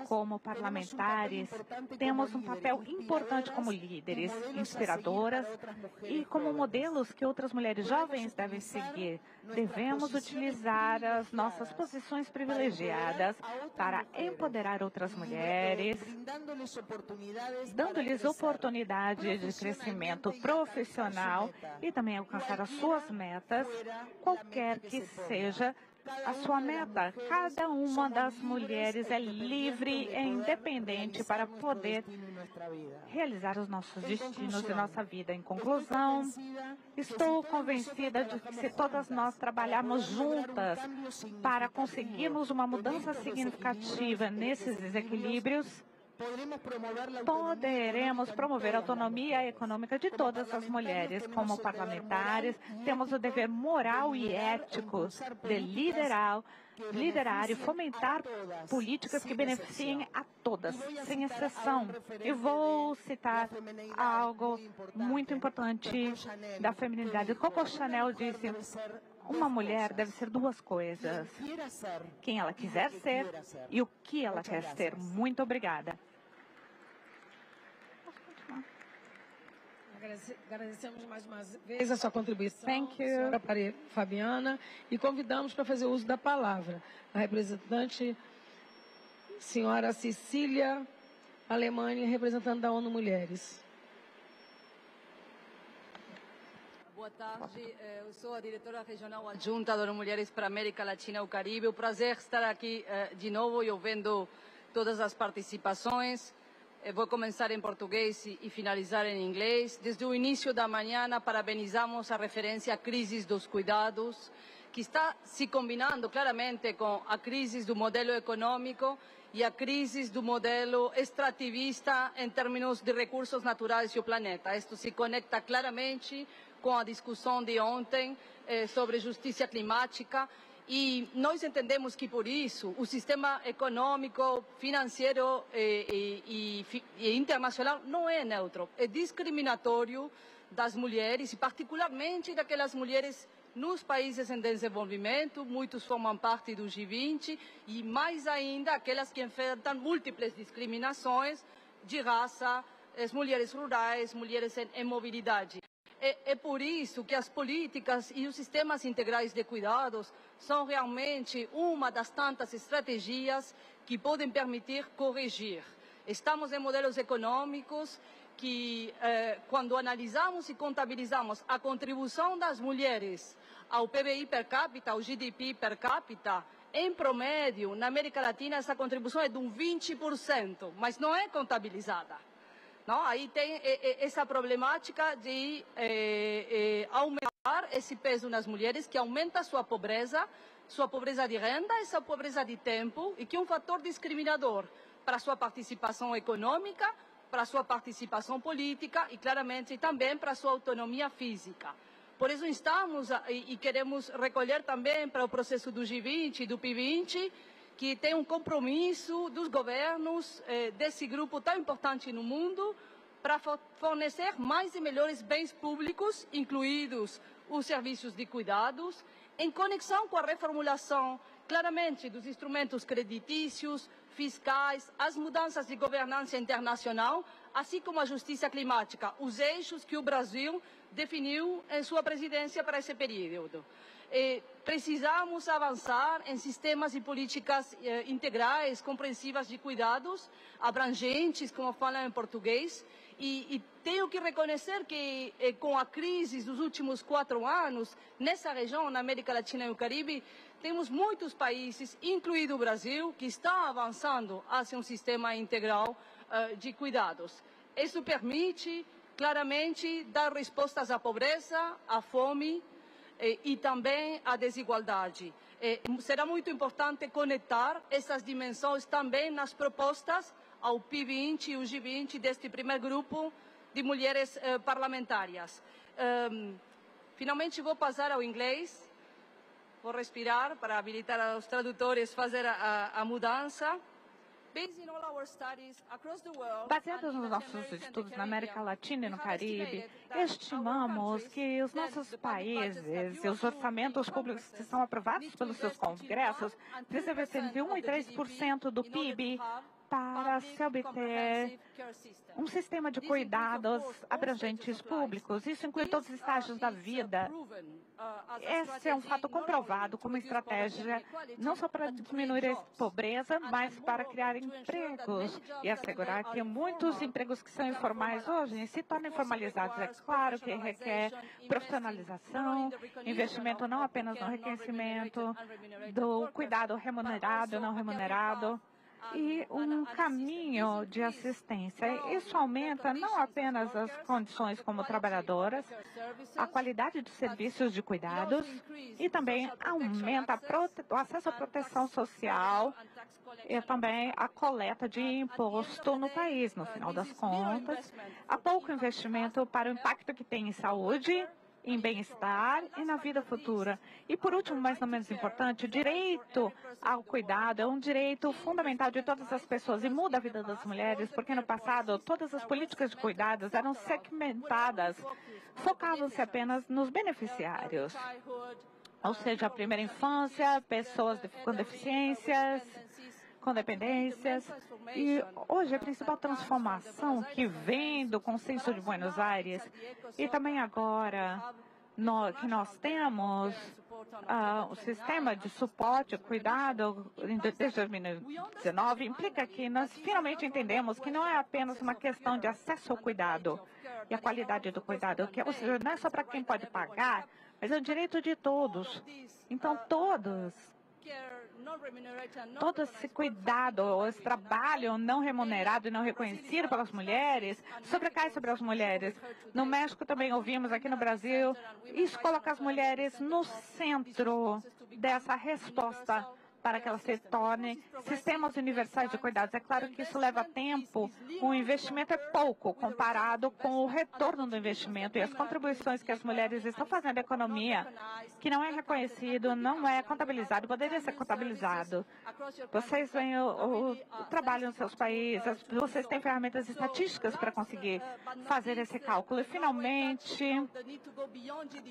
Como parlamentares, temos um papel importante como líderes, inspiradoras e como modelos que outras mulheres jovens devem seguir. Devemos utilizar as nossas posições privilegiadas para empoderar outras mulheres, dando-lhes oportunidades de crescimento profissional e também alcançar as suas metas, qualquer que seja a sua meta. Cada uma das mulheres é livre e independente para poder realizar os nossos destinos e nossa vida. Em conclusão, estou convencida de que se todas nós trabalharmos juntas para conseguirmos uma mudança significativa nesses desequilíbrios, poderemos promover a autonomia econômica de todas as mulheres. Como parlamentares, temos o dever moral e ético de liderar e fomentar políticas que beneficiem a todas, sem exceção. Eu vou citar algo muito importante da feminilidade. Coco Chanel disse: uma mulher deve ser duas coisas: quem ela quiser ser e o que ela quer ser. Muito obrigada. Agradecemos mais uma vez a sua contribuição, senhora Fabiana, e convidamos para fazer uso da palavra a representante, senhora Cecília Alemanha, representante da ONU Mulheres. Boa tarde, eu sou a diretora regional adjunta da ONU Mulheres para a América Latina e o Caribe. É um prazer estar aqui de novo e ouvindo todas as participações. Vou começar em português e finalizar em inglês. Desde o início da manhã, parabenizamos a referência à crise dos cuidados, que está se combinando claramente com a crise do modelo econômico e a crise do modelo extrativista em termos de recursos naturais do planeta. Isto se conecta claramente com a discussão de ontem sobre justiça climática. E nós entendemos que, por isso, o sistema econômico, financeiro e internacional não é neutro. É discriminatório das mulheres, e particularmente daquelas mulheres nos países em desenvolvimento. Muitos formam parte do G20, e mais ainda aquelas que enfrentam múltiplas discriminações de raça, as mulheres rurais, mulheres em mobilidade. É por isso que as políticas e os sistemas integrais de cuidados são realmente uma das tantas estratégias que podem permitir corrigir. Estamos em modelos econômicos que, quando analisamos e contabilizamos a contribuição das mulheres ao PBI per capita, ao GDP per capita, em promédio, na América Latina, essa contribuição é de 20%, mas não é contabilizada. Não? Aí tem essa problemática de aumentar esse peso nas mulheres, que aumenta sua pobreza de renda e sua pobreza de tempo, e que é um fator discriminador para sua participação econômica, para sua participação política e, claramente, também para sua autonomia física. Por isso, estamos e queremos recolher também para o processo do G20 e do P20, que tem um compromisso dos governos desse grupo tão importante no mundo para fornecer mais e melhores bens públicos, incluídos os serviços de cuidados, em conexão com a reformulação, claramente, dos instrumentos creditícios, fiscais, as mudanças de governança internacional, assim como a justiça climática, os eixos que o Brasil definiu em sua presidência para esse período. Precisamos avançar em sistemas e políticas integrais, compreensivas de cuidados, abrangentes, como falam em português, e tenho que reconhecer que, com a crise dos últimos 4 anos, nessa região, na América Latina e o Caribe, temos muitos países, incluído o Brasil, que estão avançando hacia um sistema integral de cuidados. Isso permite, claramente, dar respostas à pobreza, à fome e também à desigualdade. Será muito importante conectar essas dimensões também nas propostas ao P20 e o G20 deste primeiro grupo de mulheres parlamentárias. Finalmente vou passar ao inglês. Vou respirar para habilitar os tradutores a fazer a mudança. Baseados nos nossos estudos na América Latina e no Caribe, estimamos que os nossos países e os orçamentos públicos que são aprovados pelos seus congressos precisam ser entre 1% e 3% do PIB para se obter um sistema de cuidados abrangentes públicos. Isso inclui todos os estágios da vida. Esse é um fato comprovado como estratégia não só para diminuir a pobreza, mas para criar empregos e assegurar que muitos empregos que são informais hoje se tornem formalizados. É claro que requer profissionalização, investimento não apenas no reconhecimento do cuidado remunerado e não remunerado, e um caminho de assistência. Isso aumenta não apenas as condições como trabalhadoras, a qualidade dos serviços de cuidados e também aumenta o acesso à proteção social e também a coleta de imposto no país. No final das contas, há pouco investimento para o impacto que tem em saúde, em bem-estar e na vida futura. E, por último, mas não menos importante, o direito ao cuidado é um direito fundamental de todas as pessoas e muda a vida das mulheres, porque no passado todas as políticas de cuidados eram segmentadas, focavam-se apenas nos beneficiários, ou seja, a primeira infância, pessoas com deficiências, com dependências. E hoje a principal transformação que vem do Consenso de Buenos Aires e também agora que nós temos o sistema de suporte, cuidado desde 2019, implica que nós finalmente entendemos que não é apenas uma questão de acesso ao cuidado e a qualidade do cuidado, ou seja, não é só para quem pode pagar, mas é o direito de todos. Então, todo esse cuidado, esse trabalho não remunerado e não reconhecido pelas mulheres, sobrecai sobre as mulheres. No México também ouvimos, aqui no Brasil, isso coloca as mulheres no centro dessa resposta para que elas se tornem sistemas universais de cuidados. É claro que isso leva tempo, o investimento é pouco comparado com o retorno do investimento e as contribuições que as mulheres estão fazendo à economia, que não é reconhecido, não é contabilizado, poderia ser contabilizado. Vocês veem o trabalho nos seus países, vocês têm ferramentas estatísticas para conseguir fazer esse cálculo. E, finalmente,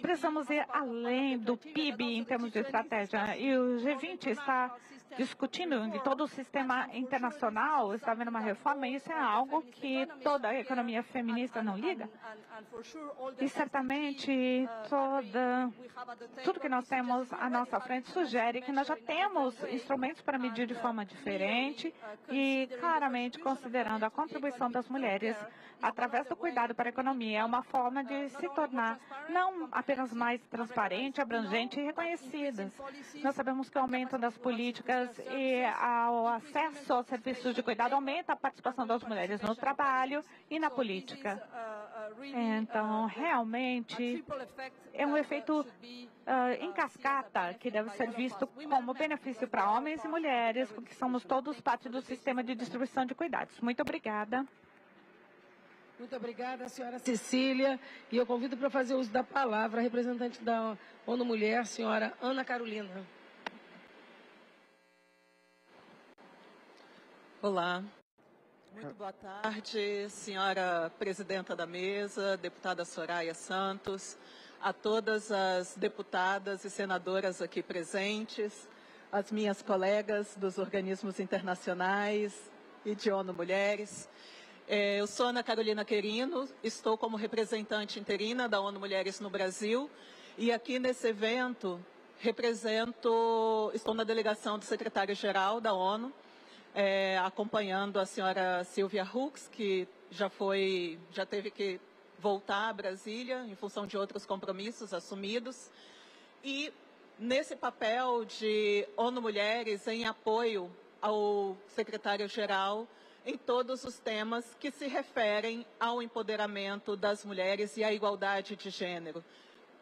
precisamos ir além do PIB em termos de estratégia. E o G20 está está discutindo, em todo o sistema internacional está havendo uma reforma, e isso é algo que toda a economia feminista não liga. E certamente tudo que nós temos à nossa frente sugere que nós já temos instrumentos para medir de forma diferente e claramente considerando a contribuição das mulheres através do cuidado para a economia. É uma forma de se tornar não apenas mais transparente, abrangente e reconhecidas. Nós sabemos que o aumento das políticas e o acesso aos serviços de cuidado aumenta a participação das mulheres no trabalho e na política. Então, realmente, é um efeito em cascata que deve ser visto como benefício para homens e mulheres, porque somos todos parte do sistema de distribuição de cuidados. Muito obrigada. Muito obrigada, senhora Cecília. E eu convido para fazer uso da palavra a representante da ONU Mulher, senhora Ana Carolina. Olá. Muito boa tarde, senhora presidenta da mesa, deputada Soraya Santos, a todas as deputadas e senadoras aqui presentes, as minhas colegas dos organismos internacionais e de ONU Mulheres. Eu sou Ana Carolina Querino, estou como representante interina da ONU Mulheres no Brasil e aqui nesse evento estou na delegação do secretário-geral da ONU, acompanhando a senhora Sylvia Hooks, que já teve que voltar a Brasília em função de outros compromissos assumidos. E nesse papel de ONU Mulheres em apoio ao secretário-geral em todos os temas que se referem ao empoderamento das mulheres e à igualdade de gênero.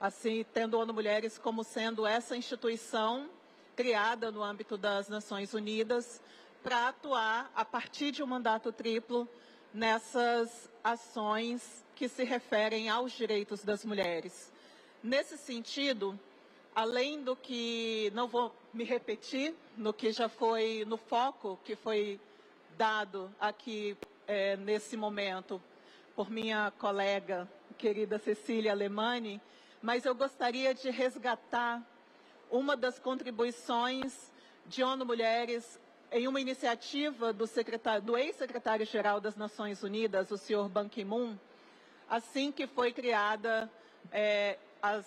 Assim, tendo a ONU Mulheres como sendo essa instituição criada no âmbito das Nações Unidas para atuar, a partir de um mandato triplo, nessas ações que se referem aos direitos das mulheres. Nesse sentido, além do que, não vou me repetir, no que já foi, no foco que foi dado aqui nesse momento por minha colega querida Cecília Alemany, mas eu gostaria de resgatar uma das contribuições de ONU Mulheres em uma iniciativa do ex-secretário-geral das Nações Unidas, o senhor Ban Ki-moon, assim que foi criada a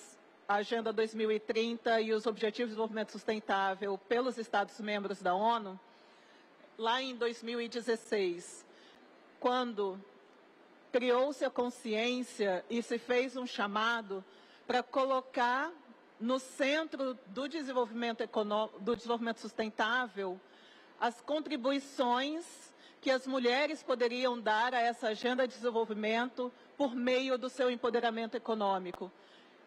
Agenda 2030 e os Objetivos de Desenvolvimento Sustentável pelos Estados-membros da ONU, lá em 2016, quando criou-se a consciência e se fez um chamado para colocar no centro do desenvolvimento sustentável as contribuições que as mulheres poderiam dar a essa agenda de desenvolvimento por meio do seu empoderamento econômico.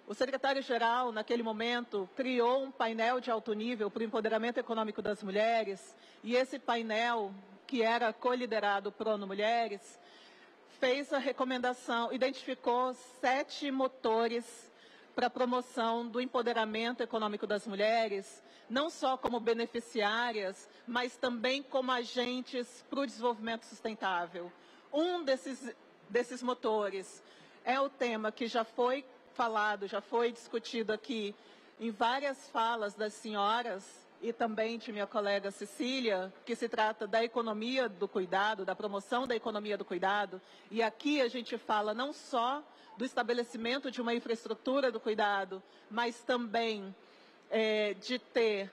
O secretário-geral, naquele momento, criou um painel de alto nível para o empoderamento econômico das mulheres, e esse painel, que era coliderado por ONU Mulheres, fez a recomendação, identificou 7 motores para a promoção do empoderamento econômico das mulheres, não só como beneficiárias, mas também como agentes para o desenvolvimento sustentável. Um desses motores é o tema que já foi falado, já foi discutido aqui em várias falas das senhoras e também de minha colega Cecília, que se trata da economia do cuidado, da promoção da economia do cuidado. E aqui a gente fala não só do estabelecimento de uma infraestrutura do cuidado, mas também de ter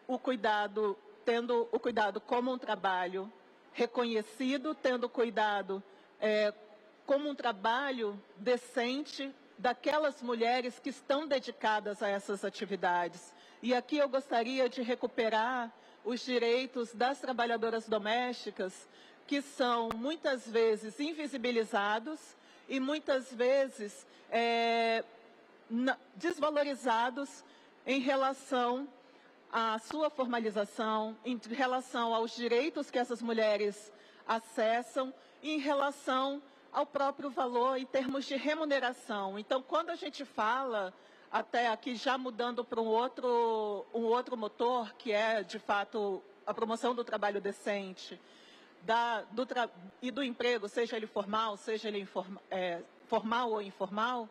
o cuidado, tendo o cuidado como um trabalho reconhecido, tendo o cuidado como um trabalho decente daquelas mulheres que estão dedicadas a essas atividades. E aqui eu gostaria de recuperar os direitos das trabalhadoras domésticas, que são muitas vezes invisibilizados e muitas vezes desvalorizados em relação à sua formalização, em relação aos direitos que essas mulheres acessam, em relação ao próprio valor em termos de remuneração. Então, quando a gente fala, até aqui já mudando para um outro motor, que é, de fato, a promoção do trabalho decente e do emprego, seja ele formal, seja ele formal ou informal,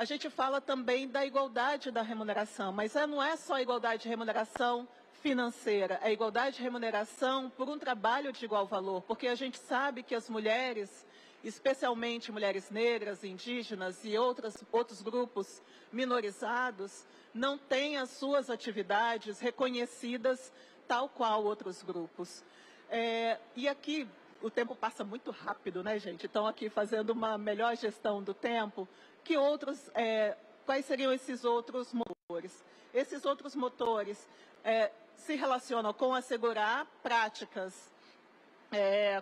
a gente fala também da igualdade da remuneração, mas não é só a igualdade de remuneração financeira, é a igualdade de remuneração por um trabalho de igual valor, porque a gente sabe que as mulheres, especialmente mulheres negras, indígenas e outros grupos minorizados, não têm as suas atividades reconhecidas tal qual outros grupos. E aqui o tempo passa muito rápido, né, gente? Então, aqui fazendo uma melhor gestão do tempo, quais seriam esses outros motores? Esses outros motores se relacionam com assegurar práticas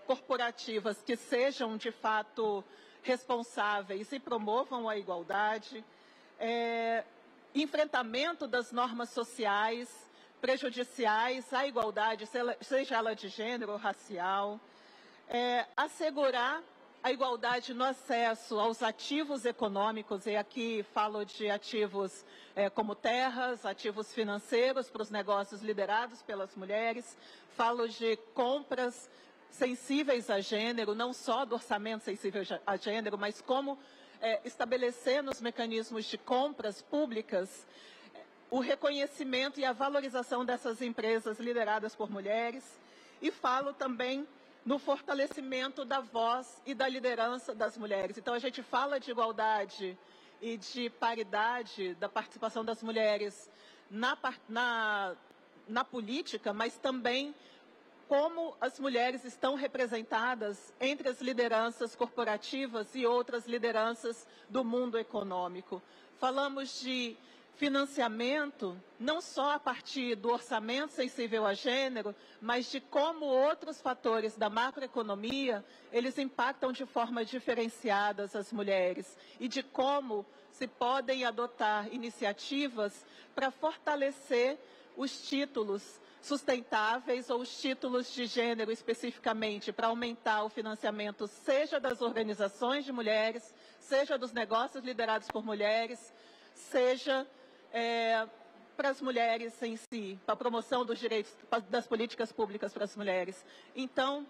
corporativas que sejam, de fato, responsáveis e promovam a igualdade, enfrentamento das normas sociais prejudiciais à igualdade, seja ela de gênero ou racial, assegurar a igualdade no acesso aos ativos econômicos, e aqui falo de ativos como terras, ativos financeiros para os negócios liderados pelas mulheres, falo de compras sensíveis a gênero, não só do orçamento sensível a gênero, mas como estabelecer nos mecanismos de compras públicas o reconhecimento e a valorização dessas empresas lideradas por mulheres, e falo também no fortalecimento da voz e da liderança das mulheres. Então, a gente fala de igualdade e de paridade da participação das mulheres na política, mas também como as mulheres estão representadas entre as lideranças corporativas e outras lideranças do mundo econômico. Falamos de financiamento, não só a partir do orçamento sensível a gênero, mas de como outros fatores da macroeconomia, eles impactam de forma diferenciada as mulheres, e de como se podem adotar iniciativas para fortalecer os títulos sustentáveis ou os títulos de gênero especificamente, para aumentar o financiamento, seja das organizações de mulheres, seja dos negócios liderados por mulheres, seja para as mulheres em si, para a promoção dos direitos, das políticas públicas para as mulheres. Então,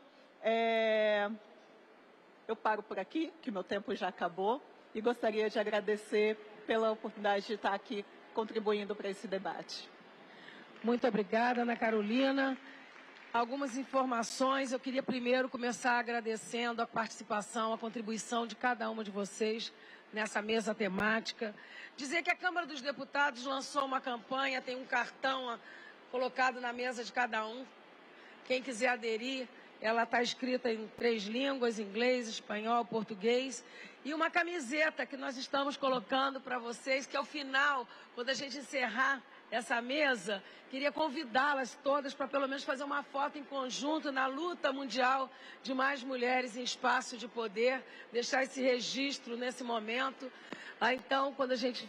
eu paro por aqui, que meu tempo já acabou, e gostaria de agradecer pela oportunidade de estar aqui contribuindo para esse debate. Muito obrigada, Ana Carolina. Algumas informações. Eu queria primeiro começar agradecendo a participação, a contribuição de cada uma de vocês nessa mesa temática. Dizer que a Câmara dos Deputados lançou uma campanha, tem um cartão colocado na mesa de cada um. Quem quiser aderir, ela está escrita em 3 línguas, inglês, espanhol, português. E uma camiseta que nós estamos colocando para vocês, que ao final, quando a gente encerrar essa mesa, queria convidá-las todas para pelo menos fazer uma foto em conjunto na luta mundial de mais mulheres em espaço de poder, deixar esse registro nesse momento. Então, quando a gente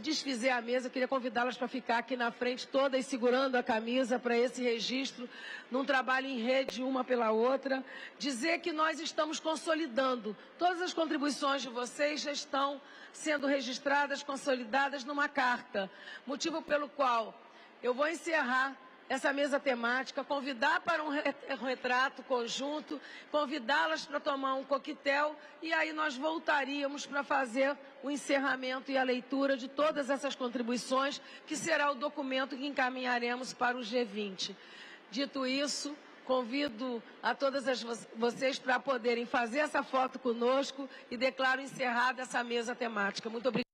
desfizer a mesa, eu queria convidá-las para ficar aqui na frente, todas segurando a camisa para esse registro, num trabalho em rede, uma pela outra. Dizer que nós estamos consolidando. Todas as contribuições de vocês já estão sendo registradas, consolidadas numa carta. Motivo pelo qual eu vou encerrar essa mesa temática, convidar para um retrato conjunto, convidá-las para tomar um coquetel, e aí nós voltaríamos para fazer o encerramento e a leitura de todas essas contribuições, que será o documento que encaminharemos para o G20. Dito isso, convido a todas vocês para poderem fazer essa foto conosco e declaro encerrada essa mesa temática. Muito obrigada.